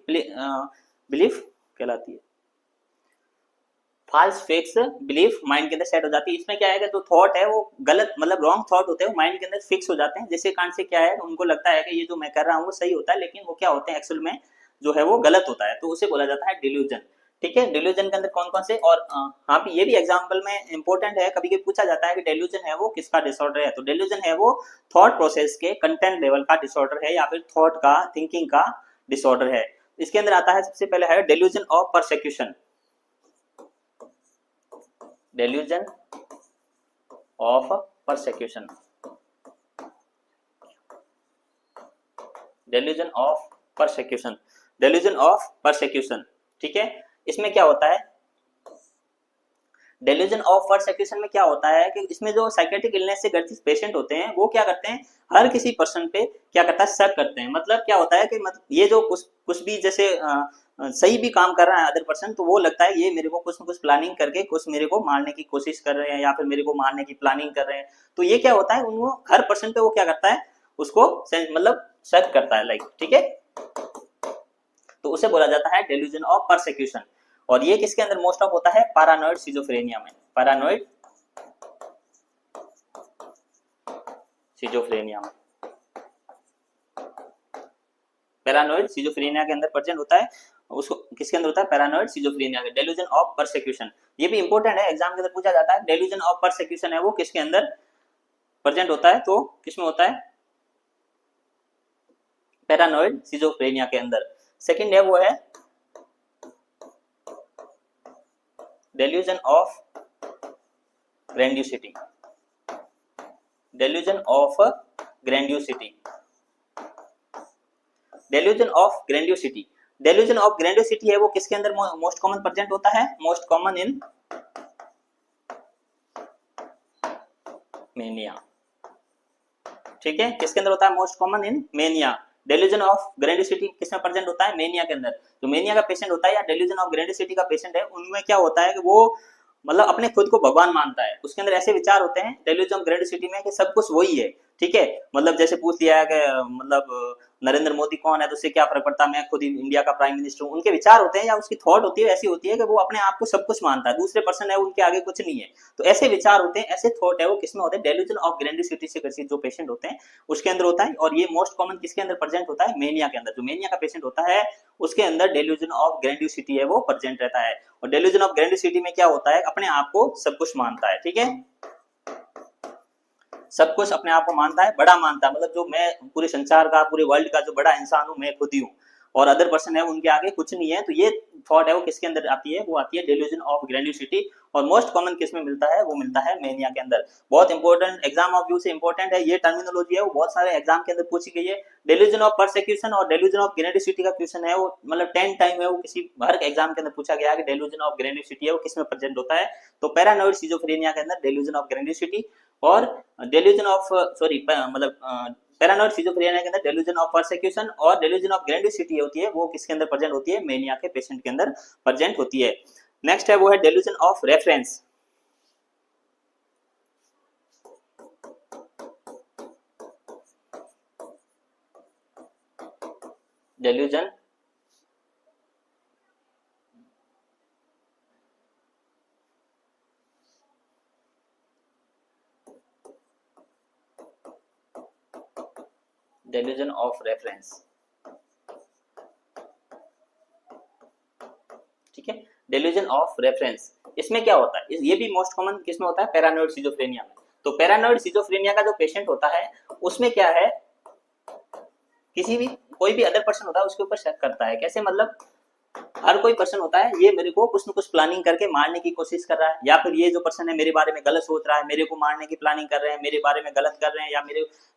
S1: बिलीफ कहलाती है। फाल्स फिक्स बिलीफ माइंड के अंदर सेट हो जाती है। इसमें क्या है कि जो थॉट है वो गलत मतलब रॉन्ग थॉट होते हैं, वो माइंड के अंदर फिक्स हो जाते हैं, जिसके कारण से क्या है उनको लगता है कि ये जो मैं कर रहा हूँ वो सही होता है, लेकिन वो क्या होते हैं एक्चुअल में जो है वो गलत होता है, तो उसे बोला जाता है डिल्यूजन, ठीक है। डिल्यूजन के अंदर कौन कौन से, और हाँ ये भी एग्जाम्पल में इंपॉर्टेंट है, कभी कभी पूछा जाता है कि डिल्यूजन है वो किसका डिसऑर्डर है। तो डिल्यूजन है वो थॉट प्रोसेस के कंटेंट लेवल का डिसऑर्डर है या फिर थॉट का थिंकिंग का डिसऑर्डर है। इसके अंदर आता है सबसे पहले है delusion of persecution, delusion of persecution, delusion of persecution। Delusion of persecution, ठीक है। इसमें क्या होता है, डेल्यूजन ऑफ परसेक्यूशन में क्या होता है कि इसमें जो साइकेट्रिक इलनेस से ग्रसित पेशेंट होते हैं वो क्या करते हैं, हर किसी पर्सन पे क्या करता है, शक करते हैं। मतलब क्या होता है कि मतलब ये जो कुछ भी जैसे सही भी काम कर रहा है अदर पर्सन, तो वो लगता है ये मेरे को कुछ न कुछ प्लानिंग करके कुछ मेरे को मारने की कोशिश कर रहे हैं या फिर मेरे को मारने की प्लानिंग कर रहे हैं। तो ये क्या होता है, उनको हर पर्सन पे वो क्या करता है, उसको मतलब शक करता है, लाइक, ठीक है। तो उसे बोला जाता है डेल्यूजन ऑफ परसेक्यूशन। और ये किसके अंदर मोस्ट ऑफ होता है, पैरानोइड सिजोफ्रेनिया में, पैरानोइड सिजोफ्रेनिया में, पैरानोइड सिजोफ्रेनिया के अंदर प्रेजेंट होता है। उसको किसके अंदर होता है, पैरानोइड सिजोफ्रेनिया के, डेल्यूजन ऑफ परसेक्यूशन। ये भी इंपॉर्टेंट है, एग्जाम के अंदर पूछा जाता है, डेल्यूजन ऑफ परसेक्यूशन है वो किसके अंदर प्रेजेंट होता है, तो किसमें होता है, पैरानोइड सिजोफ्रेनिया के अंदर। सेकंड है वो है delusion of grandiosity, delusion of grandiosity, delusion of grandiosity. Delusion of grandiosity है वो किसके अंदर मोस्ट कॉमन प्रेजेंट होता है, मोस्ट कॉमन इन मेनिया, ठीक है। किसके अंदर होता है, most common in mania. Delusion of grandiosity किसमें प्रेजेंट होता है, मेनिया के अंदर। जो मेनिया का पेशेंट होता है या डेल्यूजन ऑफ ग्रैंडियोसिटी का पेशेंट है, उनमें क्या होता है कि वो मतलब अपने खुद को भगवान मानता है। उसके अंदर ऐसे विचार होते हैं डेल्यूजन ऑफ ग्रैंडियोसिटी में कि सब कुछ वही है, ठीक है। मतलब जैसे पूछ लिया है कि मतलब नरेंद्र मोदी कौन है, तो उससे क्या फर्क पड़ता है, मैं खुद इंडिया का प्राइम मिनिस्टर हूँ। उनके विचार होते हैं या उसकी थॉट होती है ऐसी होती है कि वो अपने आप को सब कुछ मानता है, दूसरे पर्सन है उनके आगे कुछ नहीं है। तो ऐसे विचार होते हैं, ऐसे थॉट है वो किसमें होते हैं, डेल्यूजन ऑफ ग्रैंडियोसिटी से ग्रसित जो पेशेंट होते हैं उसके अंदर होता है। और ये मोस्ट कॉमन किसके अंदर प्रेजेंट होता है, मेनिया के अंदर। जो मेनिया का पेशेंट होता है उसके अंदर डेल्यूजन ऑफ ग्रैंडियोसिटी है वो प्रेजेंट रहता है। और डेल्यूजन ऑफ ग्रैंडियोसिटी में क्या होता है, अपने आप को सब कुछ मानता है, ठीक है। सब कुछ अपने आप को मानता है, बड़ा मानता है, मतलब जो मैं पूरे संसार का, पूरे वर्ल्ड का जो बड़ा इंसान हूं, मैं खुद ही हूँ और अदर पर्सन है उनके आगे कुछ नहीं है। तो ये थॉट है वो किसके अंदर आती है, वो आती है डेल्यूजन ऑफ ग्रैंडियोसिटी। और मोस्ट कॉमन किस में मिलता है, वो मिलता है मेनिया के अंदर। बहुत इंपॉर्टेंट, एग्जाम ऑफ व्यू से इंपॉर्टेंट है ये टर्मिनोलॉजी है, वो बहुत सारे एग्जाम के अंदर पूछी गई है। डेल्यूजन ऑफ परसेक्यूशन और डेल्यूजन ऑफ ग्रैंडियोसिटी का क्वेश्चन है वो मतलब 10 टाइम है वो किसी हर एग्जाम के अंदर पूछा गया कि डेल्यूजन ऑफ ग्रैंडियोसिटी है वो किस में प्रेजेंट होता है। तो पैरानोइड सिजोफ्रेनिया के अंदर डेल्यूजन ऑफ ग्रैंडियोसिटी और डेल्यूजन ऑफ सॉरी मतलब पैरानोइड सिजोफ्रेनिया के अंदर डेल्यूजन ऑफ परसेक्यूशन और डेल्यूजन ऑफ ग्रैंडियोसिटी होती है वो किसके अंदर प्रेजेंट होती है, मेनिया के पेशेंट के अंदर प्रेजेंट होती है। नेक्स्ट है वो है delusion of reference. Delusion delusion of reference, ठीक है। डेल्यूजन ऑफ रेफरेंस इसमें क्या होता है, ये भी मोस्ट कॉमन किसमें होता है, पैरानोइड सिजोफ्रेनिया में। तो पैरानोइड सिजोफ्रेनिया का जो पेशेंट होता है उसमें क्या है, किसी भी कोई भी अदर पर्सन होता है उसके ऊपर शक करता है। कैसे, मतलब हर कोई पर्सन होता है ये मेरे को कुछ न कुछ प्लानिंग करके मारने की कोशिश कर रहा है, या फिर ये जो पर्सन है मेरे बारे में गलत सोच रहा है, मेरे को मारने की प्लानिंग कर रहे हैं, मेरे बारे में गलत कर रहे हैं, या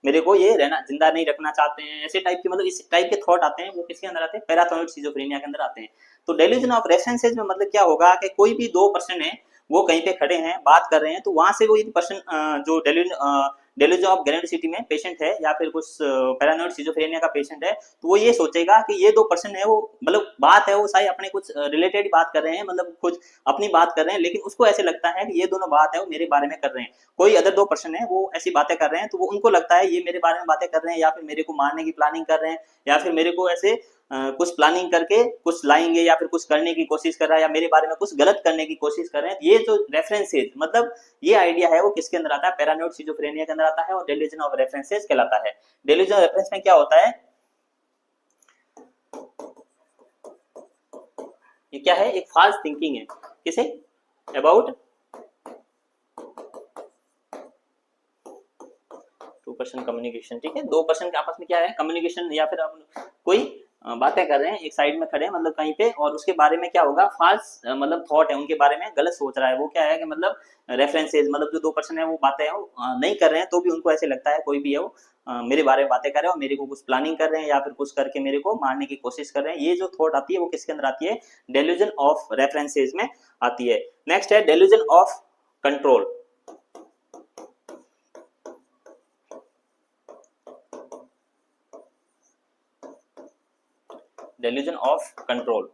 S1: मेरे को ये रहना जिंदा नहीं रखना चाहते हैं। ऐसे टाइप के मतलब इस टाइप के थॉट आते हैं, वो किसके अंदर आते हैं, पैरानोइड सिजोफ्रेनिया के अंदर आते हैं। तो डेल्यूजन ऑफ रेफरेंसेज में मतलब क्या होगा कि कोई भी दो पर्सन है वो कहीं पे खड़े हैं, बात कर रहे हैं, तो वहां से वो पर्सन जो डेल्यूजन ऑफ ग्रैंडियोसिटी में पेशेंट है या फिर कुछ पैरानोइड सिजोफ्रेनिया का पेशेंट है, तो वो ये सोचेगा कि ये दो पर्सन है वो मतलब बात है वो शायद अपने कुछ रिलेटेड बात कर रहे हैं, मतलब कुछ अपनी बात कर रहे हैं, लेकिन उसको ऐसे लगता है कि ये दोनों बात है वो मेरे बारे में कर रहे हैं। कोई अदर दो पर्सन है वो ऐसी बातें कर रहे हैं, तो वो उनको लगता है ये मेरे बारे में बातें कर रहे हैं, या फिर मेरे को मारने की प्लानिंग कर रहे हैं, या फिर मेरे को ऐसे कुछ प्लानिंग करके कुछ लाएंगे, या फिर कुछ करने की कोशिश कर रहा है, या मेरे बारे में कुछ गलत करने की कोशिश कर रहे हैं। ये जो रेफरेंसेज मतलब ये आइडिया है वो किसके अंदर आता है, पैरानोइड सिजोफ्रेनिया के अंदर आता है और डेल्यूजन ऑफ रेफरेंसेज कहलाता है। डेल्यूजन ऑफ रेफरेंस में क्या होता है, ये क्या है, एक फाल्स थिंकिंग है किसे, अबाउट टू पर्सन कम्युनिकेशन, ठीक है। दो पर्सन के आपस में क्या है, कम्युनिकेशन, या फिर कोई बातें कर रहे हैं, एक साइड में खड़े हैं मतलब कहीं पे, और उसके बारे में क्या होगा, फाल्स मतलब थॉट है, उनके बारे में गलत सोच रहा है। वो क्या है कि मतलब रेफरेंसेज, मतलब जो 2% है वो बातें वो नहीं कर रहे हैं, तो भी उनको ऐसे लगता है, कोई भी है वो मेरे बारे में बातें कर रहे हैं और मेरे को कुछ प्लानिंग कर रहे हैं या फिर कुछ करके मेरे को मारने की कोशिश कर रहे हैं। ये जो थॉट आती है वो किसके अंदर आती है, डेल्यूजन ऑफ रेफरेंसेज में आती है। नेक्स्ट है delusion of control. Delusion of control,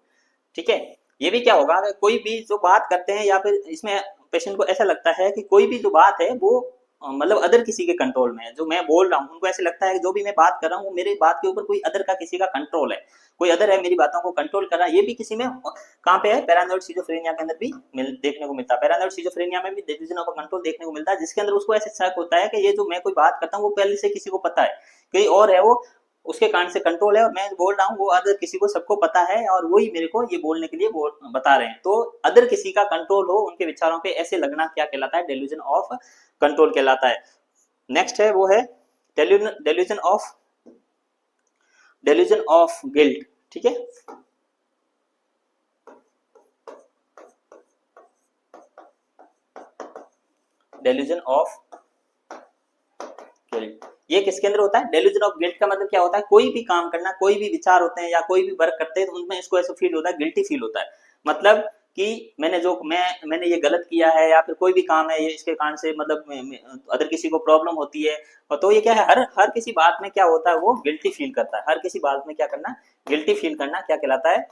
S1: ठीक है। ये भी क्या होगा, अगर कोई भी जो बात करते हैं या फिर इसमें पेशेंट को ऐसा लगता है कि कोई भी जो बात है वो मतलब अदर किसी के कंट्रोल में है। जो मैं बोल रहा हूँ उनको ऐसे लगता है कि जो भी मैं बात कर रहा हूँ वो मेरी बात के ऊपर कोई अदर का किसी का कंट्रोल है, कोई अदर है मेरी बातों को कंट्रोल कर रहा है। ये भी किसी में कहाँ पे है, पैरानॉइड सिजोफ्रेनिया के अंदर भी देखने को मिलता है। पैरानॉइड सिजोफ्रेनिया में भी डेल्यूजन ऑफ कंट्रोल देखने को मिलता है, जिसके अंदर उसको ऐसे शक होता है कि ये जो मैं कोई बात करता हूँ वो पहले से किसी को पता है, कोई और है वो, उसके कान से कंट्रोल है, और मैं बोल रहा हूँ वो अदर किसी को सबको पता है और वही मेरे को ये बोलने के लिए बता रहे हैं। तो अदर किसी का कंट्रोल हो उनके विचारों पे, ऐसे लगना क्या कहलाता है, डेल्यूजन ऑफ कंट्रोल कहलाता है। नेक्स्ट है वो है डेल्यूजन ऑफ गिल्ट, ठीक है। डेल्यूजन ऑफ गिल्ट, ये किसके अंदर होता है, डेल्यूजन ऑफ गिल्ट का मतलब क्या होता है, कोई भी काम करना, कोई भी विचार होते हैं या कोई भी वर्क करते हैं तो उनमें इसको ऐसा फील होता है, गिल्टी फील होता है। मतलब कि मैंने ये गलत किया है, या फिर कोई भी काम है ये इसके कारण से मतलब अदर किसी को प्रॉब्लम होती है। और तो ये क्या है, हर किसी बात में क्या होता है, वो गिल्टी फील करता है। हर किसी बात में क्या करना, गिल्टी फील करना क्या कहलाता है,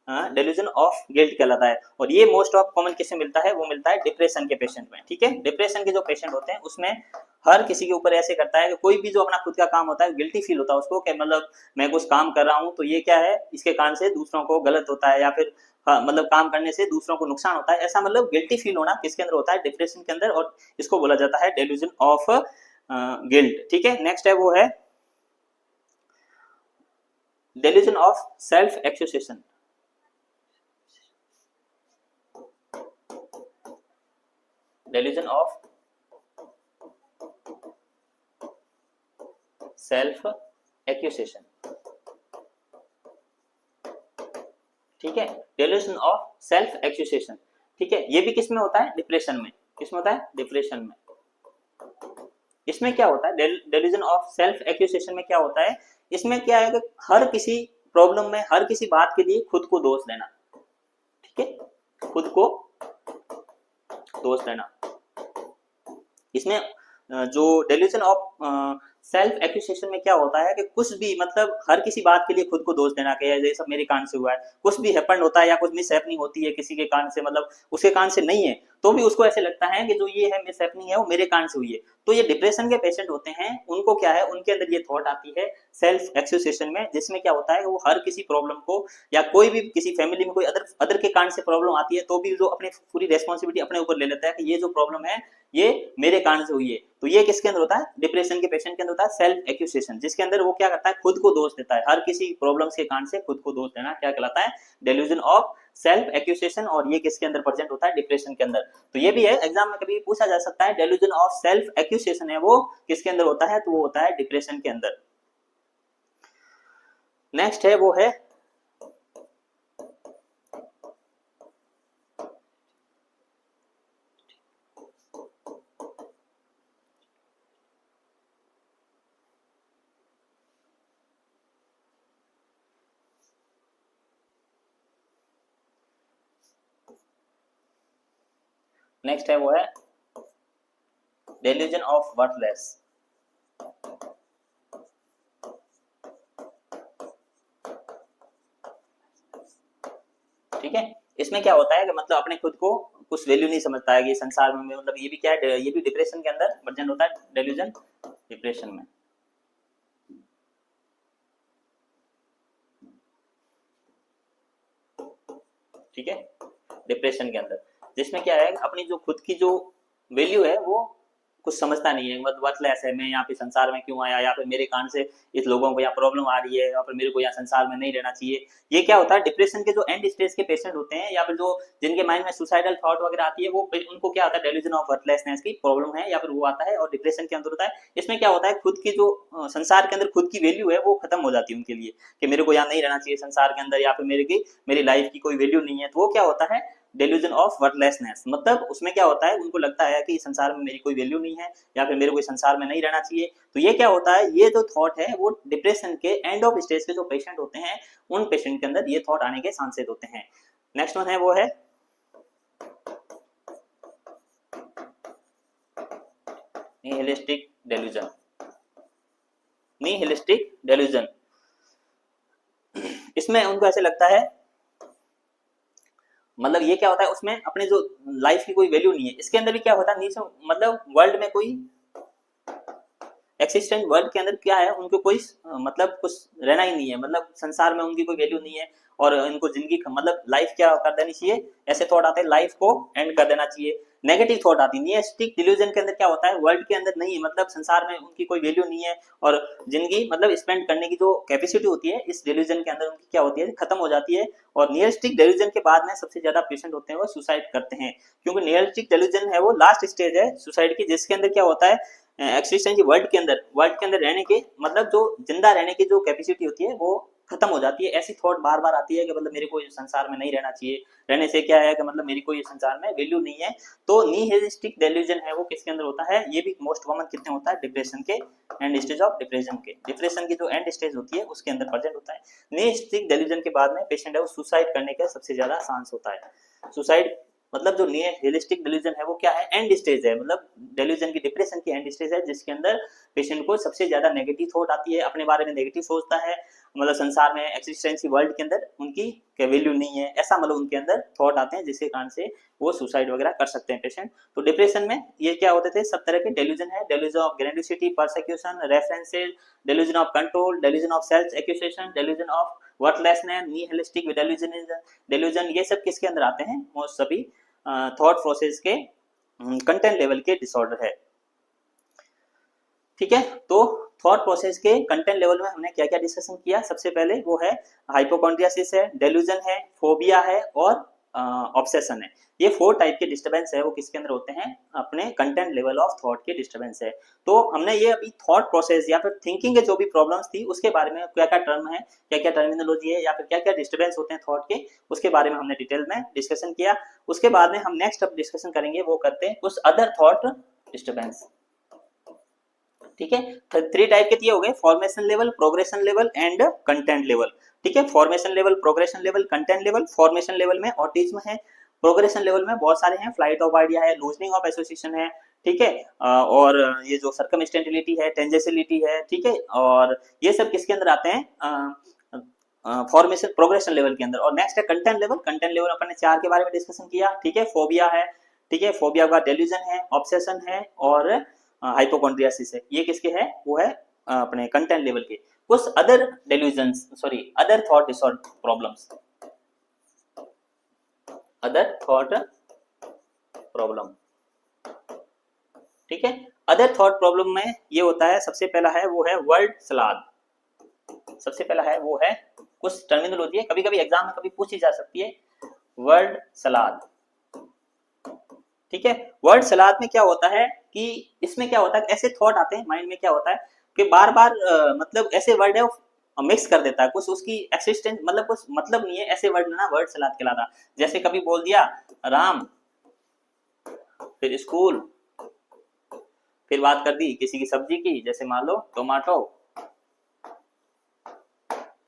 S1: डेल्यूजन ऑफ गिल्ट कहलाता है। और ये मोस्ट ऑफ कॉमन किससे मिलता है, वो मिलता है डिप्रेशन के पेशेंट में, ठीक है। डिप्रेशन के जो पेशेंट होते हैं उसमें हर किसी के ऊपर ऐसे करता है कि कोई भी जो अपना खुद का काम होता है गिल्टी फील होता है उसको, कि मतलब मैं कुछ काम कर रहा हूँ तो ये क्या है, इसके कारण से दूसरों को गलत होता है, या फिर हाँ, मतलब काम करने से दूसरों को नुकसान होता है। ऐसा मतलब गिल्टी फील होना किसके अंदर होता है, डिप्रेशन के अंदर, और इसको बोला जाता है डेल्यूजन ऑफ गिल्ट, ठीक है। नेक्स्ट है वो है delusion of self accusation. Delusion of self accusation, ठीक है। डेल्यूजन ऑफ सेल्फ एक्यूजेशन, ठीक है। ये भी किस में होता है, डिप्रेशन में। किसमें होता है, डिप्रेशन में। इसमें क्या होता है, डेल्यूजन ऑफ सेल्फ एक्यूजेशन में क्या होता है, इसमें क्या है कि हर किसी प्रॉब्लम में, हर किसी बात के लिए खुद को दोष देना, ठीक है, खुद को दोष देना। इसमें जो डेल्यूजन ऑफ सेल्फ एक्यूजेशन में क्या होता है कि कुछ भी मतलब हर किसी बात के लिए खुद को दोष देना, कि ये सब मेरे कान से हुआ है। कुछ भी हैपन होता है या कुछ मिस हैपनिंग होती है किसी के कान से, मतलब उसके कान से नहीं है, तो भी उसको ऐसे लगता है कि जो ये है मिस हैपनिंग है वो मेरे कान से हुई है। तो ये डिप्रेशन के पेशेंट होते हैं, उनको क्या है, उनके अंदर ये थॉट आती है सेल्फ एक्यूजेशन में, जिसमें क्या होता है वो हर किसी प्रॉब्लम को, या कोई भी किसी फैमिली में कोई अदर के कान से प्रॉब्लम आती है तो भी जो अपनी पूरी रेस्पॉन्सिबिलिटी अपने ऊपर ले लेता है कि ये जो प्रॉब्लम है ये मेरे कारण से हुई है। तो ये किसके अंदर होता है, डिप्रेशन के पेशेंट के अंदर होता है सेल्फ एक्यूजेशन, जिसके अंदर वो क्या करता है, खुद को दोष देता है। हर किसी प्रॉब्लम्स के कारण से खुद को दोष देना क्या कहलाता है, डेल्यूजन ऑफ सेल्फ एक्यूजेशन। और ये किसके अंदर प्रेजेंट होता है, डिप्रेशन के अंदर। तो ये भी है, एग्जाम में कभी पूछा जा सकता है, डेल्यूजन ऑफ सेल्फ एक्यूजेशन है वो किसके अंदर होता है, तो वो होता है डिप्रेशन के अंदर। नेक्स्ट है वो है नेक्स्ट है वो है डेल्यूजन ऑफ वर्थलेस, ठीक है। इसमें क्या होता है कि मतलब अपने खुद को कुछ वैल्यू नहीं समझता है कि संसार में, मतलब ये भी क्या है, ये भी डिप्रेशन के अंदर प्रेजेंट होता है, डेल्यूजन डिप्रेशन में, ठीक है, डिप्रेशन के अंदर, जिसमें क्या है अपनी जो खुद की जो वैल्यू है वो कुछ समझता नहीं है, मतलब वर्थलेस है, मैं यहाँ पे संसार में क्यों आया, या फिर मेरे कारण से इस लोगों को यहाँ प्रॉब्लम आ रही है, या फिर मेरे को यहाँ संसार में नहीं रहना चाहिए। ये क्या होता है, डिप्रेशन के जो एंड स्टेज के पेशेंट होते हैं, या फिर जो जिनके माइंड में सुसाइडल थॉट वगैरह आती है, वो उनको क्या होता है, डेल्यूजन ऑफ वर्थलेसनेस की प्रॉब्लम है, या फिर वो आता है और डिप्रेशन के अंदर होता है। इसमें क्या होता है, खुद की जो संसार के अंदर खुद की वैल्यू है वो खत्म हो जाती है उनके लिए, कि मेरे को यहाँ नहीं रहना चाहिए संसार के अंदर, या फिर मेरी लाइफ की कोई वैल्यू नहीं है। तो वो क्या होता है, डेल्यूजन ऑफ वर्थलेसनेस, मतलब उसमें क्या होता है, उनको लगता है कि संसार में मेरी कोई वैल्यू नहीं है, या फिर मेरे को संसार में नहीं रहना चाहिए। तो ये क्या होता है, ये जो थॉट है वो डिप्रेशन के एंड ऑफ स्टेज के जो पेशेंट होते हैं, उन पेशेंट के अंदर ये थॉट आने के चांसेस होते हैं। नेक्स्ट वन है वो है निहिलिस्टिक डेल्यूजन। निहिलिस्टिक डेल्यूजन, इसमें उनको ऐसे लगता है, मतलब ये क्या होता है, उसमें अपने जो लाइफ की कोई वैल्यू नहीं है। इसके अंदर भी क्या होता है, नीचे मतलब वर्ल्ड में कोई एक्सिस्टेंट, वर्ल्ड के अंदर क्या है, उनको कोई मतलब कुछ रहना ही नहीं है, मतलब संसार में उनकी कोई वैल्यू नहीं है, और इनको जिंदगी मतलब लाइफ क्या कर देनी चाहिए, ऐसे थॉट आते हैं, लाइफ को एंड कर देना चाहिए, नेगेटिव थॉट आती है। निहिलिस्टिक डिल्यूजन के अंदर क्या होता है, वर्ल्ड के अंदर नहीं, मतलब संसार में उनकी कोई वैल्यू नहीं है, और जिंदगी मतलब स्पेंड करने की जो कैपेसिटी होती है इस डिल्यूजन के अंदर उनकी क्या होती है, खत्म हो जाती है। और निहिलिस्टिक डिल्यूजन के बाद में सबसे ज्यादा पेशेंट होते हैं वो सुसाइड करते हैं, क्योंकि निहिलिस्टिक डिल्यूजन है वो लास्ट स्टेज है सुसाइड की, जिसके अंदर क्या होता है, एक्सिस्टेंस वर्ल्ड के अंदर रहने के मतलब जो जिंदा रहने की जो कैपेसिटी होती है वो खत्म हो जाती है। ऐसी थॉट बार बार आती है कि मतलब मेरे को इस संसार में नहीं रहना चाहिए, रहने से क्या है कि मतलब मेरी कोई संसार में वैल्यू नहीं है। तो निहिलिस्टिक डेल्यूजन है वो किसके अंदर होता है, ये भी मोस्ट कॉमन कितने होता है, डिप्रेशन के एंड स्टेज ऑफ डिप्रेशन के, डिप्रेशन की जो एंड स्टेज होती है उसके अंदर प्रेजेंट होता है। निहिलिस्टिक डेल्यूजन के बाद में पेशेंट है वो सुसाइड करने का सबसे ज्यादा चांस होता है। सुसाइड मतलब जो निहिलिस्टिक डेल्यूजन है वो क्या है, एंड स्टेज है, मतलब डेल्यूजन की डिप्रेशन की एंड स्टेज है, जिसके अंदर पेशेंट को सबसे ज्यादा नेगेटिव थॉट आती है, अपने बारे में नेगेटिव सोचता है, मतलब संसार में एक्सिस्टेंसी वर्ल्ड के अंदर उनकी वैल्यू नहीं है, ऐसा मतलब उनके अंदर थॉट आते हैं, जिसके कारण से वो सुसाइड वगैरह कर सकते हैं पेशेंट। तो डिप्रेशन में ये क्या होते थे, सब तरह के डेल्यूजन है, delusion of grandiosity, persecution, references, delusion of control, delusion of self accusation, delusion of worthlessness, nihilistic delusion, ये सब किसके अंदर आते हैं, मोस्ट सभी थॉट प्रोसेस के कंटेंट लेवल के डिसऑर्डर है। ठीक है, तो थॉट प्रोसेस के कंटेंट लेवल में हमने क्या क्या डिस्कशन किया, सबसे पहले वो है हाइपोकॉन्ड्रियासिस है, डेल्यूजन है, फोबिया है और ऑब्सेशन है। ये 4 टाइप के डिस्टर्बेंस है वो किसके अंदर होते हैं, अपने कंटेंट लेवल ऑफ थॉट के डिस्टर्बेंस है। तो हमने ये अभी थॉट प्रोसेस या फिर थिंकिंग के जो भी प्रॉब्लम्स थी उसके बारे में क्या क्या टर्म है, क्या क्या टर्मिनोलॉजी है, या फिर क्या क्या डिस्टर्बेंस होते हैं थॉट के, उसके बारे में हमने डिटेल में डिस्कशन किया। उसके बाद में हम नेक्स्ट अब डिस्कशन करेंगे, वो करते हैं कुछ अदर थॉट डिस्टर्बेंस। ठीक है, 3 टाइप के दिए हो गए, formation level, progression level and content level. ठीक है, formation level, progression level, content level. Formation level में ऑटिज्म है, प्रोग्रेशन लेवल में बहुत सारे हैं, फ्लाइट ऑफ आइडिया है, लूजनिंग ऑफ एसोसिएशन है, ठीक है, और ये जो सर्कमस्टेंटिलिटी है, टेंजेंशियलिटी है, ठीक है, और ये सब किसके अंदर आते हैं, फॉर्मेशन प्रोग्रेशन लेवल के अंदर। और नेक्स्ट है कंटेंट लेवल। कंटेंट लेवल अपन ने 4 के बारे में डिस्कशन किया, ठीक है, फोबिया है, ठीक है, फोबिया का डेल्यूजन है, ऑब्सेशन है और हाइपोकॉन्ड्रियासिस है, ये किसके है, वो है अपने कंटेंट लेवल के। कुछ other delusions, sorry other thought disorder problems, other thought problem, ठीक है। अदर थॉट प्रॉब्लम में ये होता है, सबसे पहला है वो है वर्ड सलाद, सबसे पहला है वो है, कुछ टर्मिनोलॉजी है, कभी कभी एग्जाम में कभी पूछी जा सकती है, वर्ड सलाद, ठीक है। वर्ड सलाद में क्या होता है कि इसमें क्या होता है, ऐसे थॉट आते हैं माइंड में, क्या होता है कि बार बार मतलब ऐसे वर्ड है मिक्स कर देता है, कुछ उसकी एक्सिस्टेंस मतलब कुछ मतलब नहीं है, ऐसे वर्ड ना वर्ड सलाद कहलाता। जैसे कभी बोल दिया राम, फिर स्कूल, फिर बात कर दी किसी की सब्जी की, जैसे मान लो टोमेटो,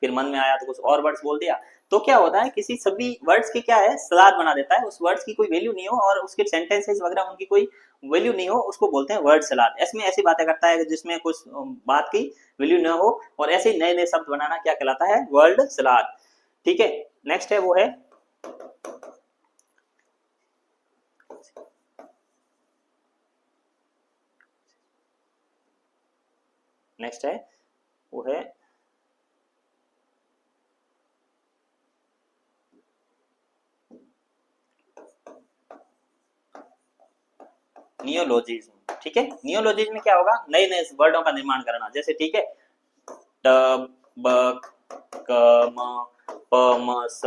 S1: फिर मन में आया तो कुछ और वर्ड्स बोल दिया। तो क्या होता है, किसी सभी वर्ड्स के क्या है, सलाद बना देता है, उस वर्ड्स की कोई वैल्यू नहीं हो और उसके सेंटेंसेस वगैरह उनकी कोई वैल्यू नहीं हो, उसको बोलते हैं वर्ड सलाद। इसमें ऐसी बातें करता है जिसमें कुछ बात की वैल्यू न हो, और ऐसे नए नए शब्द बनाना क्या कहलाता है, वर्ड सलाद, ठीक है। नेक्स्ट है वो है नेक्स्ट है वो है नियोलॉजिज्म, ठीक है। नियोलॉजिज्म में क्या होगा, नए नए वर्डों का निर्माण करना, जैसे ठीक है ट ब क म प म स,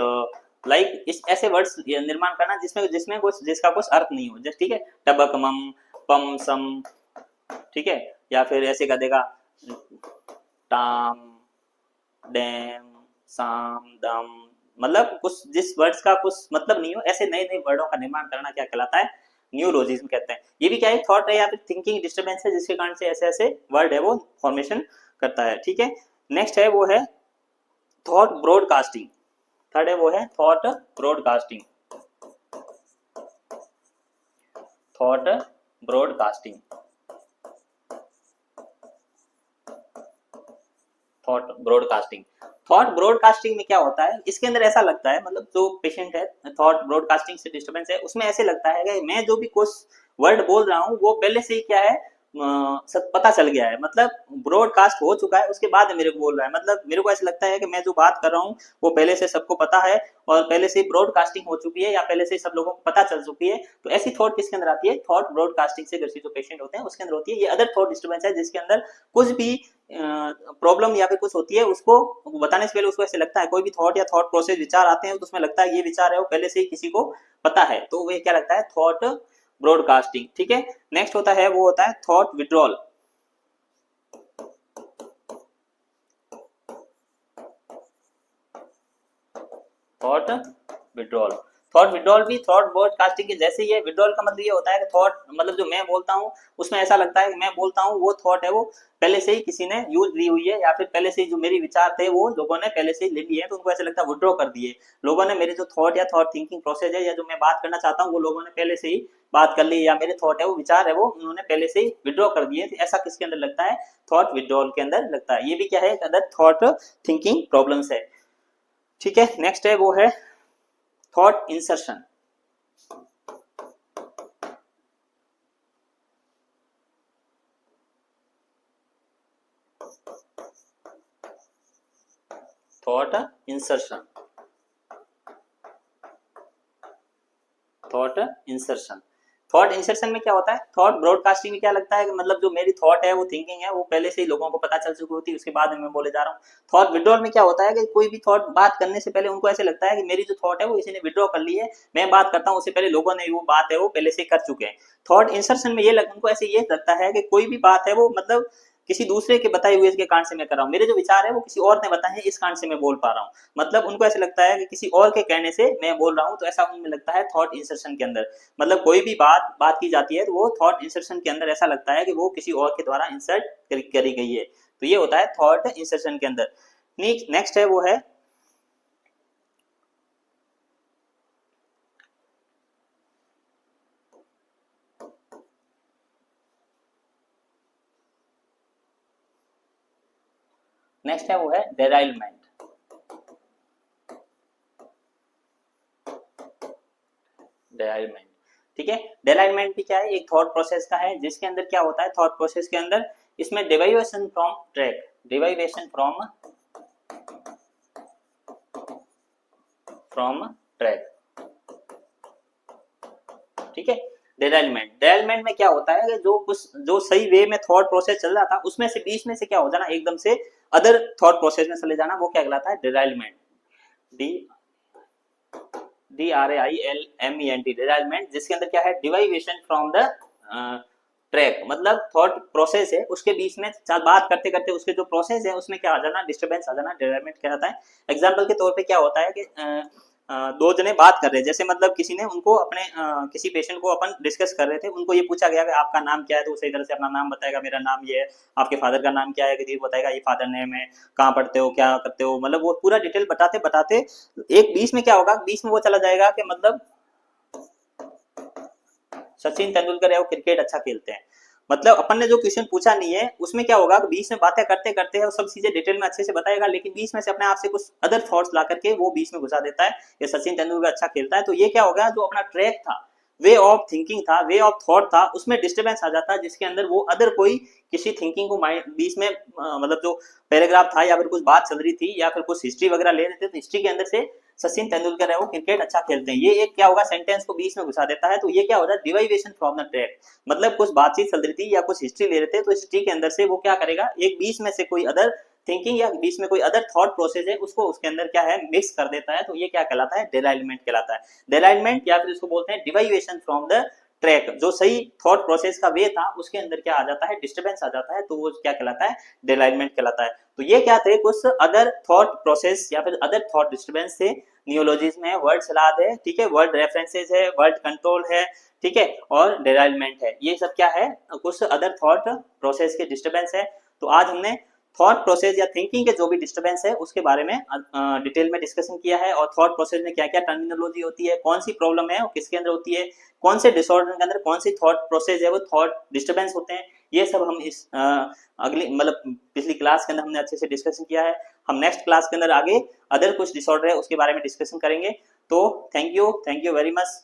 S1: लाइक इस ऐसे वर्ड्स निर्माण करना जिसमें जिसमें कुछ जिसका कुछ अर्थ नहीं हो, जैसे ठीक है टबक मम पम सम, ठीक है, या फिर ऐसे कर देगा टाम डैम साम दम, मतलब कुछ जिस वर्ड्स का कुछ मतलब नहीं हो, ऐसे नए नए वर्डों का निर्माण करना क्या कहलाता है, न्यूरोलॉजिज्म कहते हैं। ये भी क्या है, थॉट है या फिर थिंकिंग डिस्टर्बेंस है, जिसके कारण से ऐसे ऐसे वर्ड है वो फॉर्मेशन करता है, ठीक है। नेक्स्ट है वो है थॉट ब्रॉडकास्टिंग, थर्ड है वो है thought broadcasting, thought broadcasting, thought broadcasting. Thought broadcasting में क्या होता है, इसके अंदर ऐसा लगता है, मतलब जो पेशेंट है थॉट ब्रॉडकास्टिंग से डिस्टर्बेंस है, उसमें ऐसे लगता है कि मैं जो भी कुछ वर्ड बोल रहा हूँ वो पहले से ही क्या है सब पता चल गया है, मतलब ब्रॉडकास्ट हो चुका है, उसके बाद मेरे को बोल रहा है, मतलब मेरे को ऐसा लगता है कि मैं जो बात कर रहा हूँ वो पहले से सबको पता है और पहले से ब्रॉडकास्टिंग हो चुकी है या पहले से सब लोगों को पता चल चुकी है। तो ऐसी थॉट किसके अंदर आती है, थॉट ब्रॉडकास्टिंग से ग्रसित जो पेशेंट होते हैं उसके अंदर होती है। ये अदर थॉट डिस्टर्बेंस है जिसके अंदर कुछ भी प्रॉब्लम या फिर कुछ होती है, उसको बताने से पहले उसको ऐसे लगता है, कोई भी थॉट या थॉट प्रोसेस विचार आते हैं तो उसमें लगता है ये विचार है वो पहले से ही किसी को पता है, तो वो क्या लगता है थॉट ब्रॉडकास्टिंग, ठीक है। नेक्स्ट होता है वो होता है thought withdrawal, thought withdrawal. Thought withdrawal भी थॉट ब्रॉडकास्टिंग के जैसे ही है। विड्रॉल का मतलब ये होता है कि थॉट मतलब जो मैं बोलता हूँ उसमें ऐसा लगता है कि मैं बोलता हूँ वो थॉट है वो पहले से ही किसी ने यूज ली हुई है, या फिर पहले से ही जो मेरे विचार थे वो लोगों ने पहले से ही ले लिए हैं, तो उनको ऐसा लगता है विड्रॉ कर दिए लोगों ने, मेरे जो थॉट या थॉट थिंकिंग प्रोसेस है या जो मैं बात करना चाहता हूँ वो लोगों ने पहले से ही बात कर ली, या मेरे थॉट है वो विचार है वो उन्होंने पहले से ही विड्रॉ कर दिए। तो ऐसा किसके अंदर लगता है, थॉट विड्रॉल के अंदर लगता है। ये भी क्या है, अदर थॉट थिंकिंग प्रॉब्लम्स है, ठीक है। नेक्स्ट है वो है thought insertion, thought insertion, thought insertion. Thought insertion में क्या होता है, थॉट ब्रॉडकास्टिंग में क्या लगता है कि मतलब जो मेरी थॉट है वो थिंकिंग है वो पहले से ही लोगों को पता चल चुकी होती है, उसके बाद में मैं बोले जा रहा हूँ। थॉट विड्रॉल में क्या होता है कि कोई भी थॉट बात करने से पहले उनको ऐसे लगता है कि मेरी जो थॉट है वो किसी ने विड्रॉ कर ली है, मैं बात करता हूँ उससे पहले लोगों ने वो बात है वो पहले से कर चुके हैं। थॉट इंसर्शन में ये उनको ऐसे ये लगता है कि कोई भी बात है वो मतलब किसी दूसरे के बताए हुए इसके कारण से मैं कर रहा हूँ, मेरे जो विचार है वो किसी और ने बताए हैं इस कारण से मैं बोल पा रहा हूँ, मतलब उनको ऐसे लगता है कि किसी और के कहने से मैं बोल रहा हूँ, तो ऐसा उनमें लगता है थॉट इंसर्शन के अंदर। मतलब कोई भी बात की जाती है तो वो थॉट इंसर्शन के अंदर ऐसा लगता है कि वो किसी और के द्वारा इंसर्ट करी गई है, तो ये होता है थॉट इंसर्शन के अंदर। नेक्स्ट है वो है डेराइलमेंट, डेराइलमेंट, ठीक है। डेराइलमेंट भी क्या है, एक थॉट प्रोसेस का है जिसके अंदर क्या होता है, थॉट प्रोसेस के अंदर इसमें deviation from track, deviation from track, ठीक है। डेराइलमेंट में क्या होता है कि जो सही वे में थॉट प्रोसेस चल रहा था उसमें से बीच में से क्या हो जाना, एकदम से अदर थॉट प्रोसेस में चले जाना, वो क्या कहलाता है डेराइलमेंट, डी DRAILMENT, डेराइलमेंट, जिसके अंदर क्या है डिवाइवेशन फ्रॉम द ट्रैक, मतलब थॉट प्रोसेस है उसके बीच में बात करते करते उसके जो प्रोसेस है उसमें क्या आ जाना, डिस्टर्बेंस आ जाना, डेराइलमेंट कहलाता है। एग्जांपल के तौर पे क्या होता है कि दो जने बात कर रहे हैं, जैसे मतलब किसी ने उनको अपने किसी पेशेंट को अपन डिस्कस कर रहे थे, उनको ये पूछा गया कि आपका नाम क्या है, तो उसी तरह से अपना नाम बताएगा, मेरा नाम ये है, आपके फादर का नाम क्या है, कि बताएगा ये फादर नेम है, कहाँ पढ़ते हो, क्या करते हो, मतलब वो पूरा डिटेल बताते बताते एक बीच में क्या होगा, बीच में वो चला जाएगा कि मतलब सचिन तेंदुलकर है वो क्रिकेट अच्छा खेलते हैं, मतलब अपन ने जो क्वेश्चन पूछा नहीं है उसमें क्या होगा, बीच में बातें करते करते है वो सब चीजें डिटेल में अच्छे से बताएगा, लेकिन बीच में से अपने आप से कुछ अदर थॉट्स ला करके वो बीच में घुसा देता है कि सचिन तेंदुलकर अच्छा खेलता है, तो ये क्या होगा, जो अपना ट्रैक था, वे ऑफ थिंकिंग था, वे ऑफ थॉट था, उसमें डिस्टर्बेंस आ जाता है, जिसके अंदर वो अदर कोई किसी थिंकिंग को माइंड बीच में मतलब जो पैराग्राफ था या फिर कुछ बात चल रही थी या फिर कुछ हिस्ट्री वगैरह ले रहे थे, तो हिस्ट्री के अंदर से सचिन तेंदुलकर है वो क्रिकेट अच्छा खेलते हैं, ये एक क्या होगा सेंटेंस को बीच में घुसा देता है, तो ये क्या होता है डिवाइवेशन फ्रॉम द ट्रैक, मतलब कुछ बातचीत चल रही थी या कुछ हिस्ट्री ले रहे थे, तो हिस्ट्री के अंदर से वो क्या करेगा एक बीच में से कोई अदर थिंकिंग या बीच में कोई अदर थॉट प्रोसेस है उसको उसके अंदर क्या है मिक्स कर देता है, तो ये क्या कहलाता है डेराइलमेंट कहलाता है। डेराइलमेंट या फिर इसको बोलते हैं डिवाइवेशन फ्रॉम द ट्रैक, जो सही थॉट प्रोसेस का वे था उसके अंदर क्या आ जाता है डिस्टर्बेंस आ जाता है, तो वो क्या कहलाता है डेराइलमेंट कहलाता है। तो ये क्या थे कुछ अदर थॉट प्रोसेस या फिर अदर थॉट डिस्टर्बेंस थे, नियोलॉजिज्म है, वर्ड सलाद है, ठीक है, वर्ड रेफरेंसेस है, वर्ड कंट्रोल है, ठीक है, और डेराइलमेंट है, ये सब क्या है कुछ अदर थॉट प्रोसेस के डिस्टर्बेंस है। तो आज हमने थॉट प्रोसेस या थिंकिंग के जो भी डिस्टर्बेंस है उसके बारे में डिटेल में डिस्कशन किया है, और थॉट प्रोसेस में क्या क्या टर्मिनोलॉजी होती है, कौन सी प्रॉब्लम है वो किसके अंदर होती है, कौन से डिसऑर्डर के अंदर कौन सी थॉट प्रोसेस है वो थॉट डिस्टर्बेंस होते हैं, ये सब हम इस अगली मतलब पिछली क्लास के अंदर हमने अच्छे से डिस्कशन किया है। हम नेक्स्ट क्लास के अंदर आगे अदर कुछ डिसऑर्डर है उसके बारे में डिस्कशन करेंगे। तो थैंक यू वेरी मच।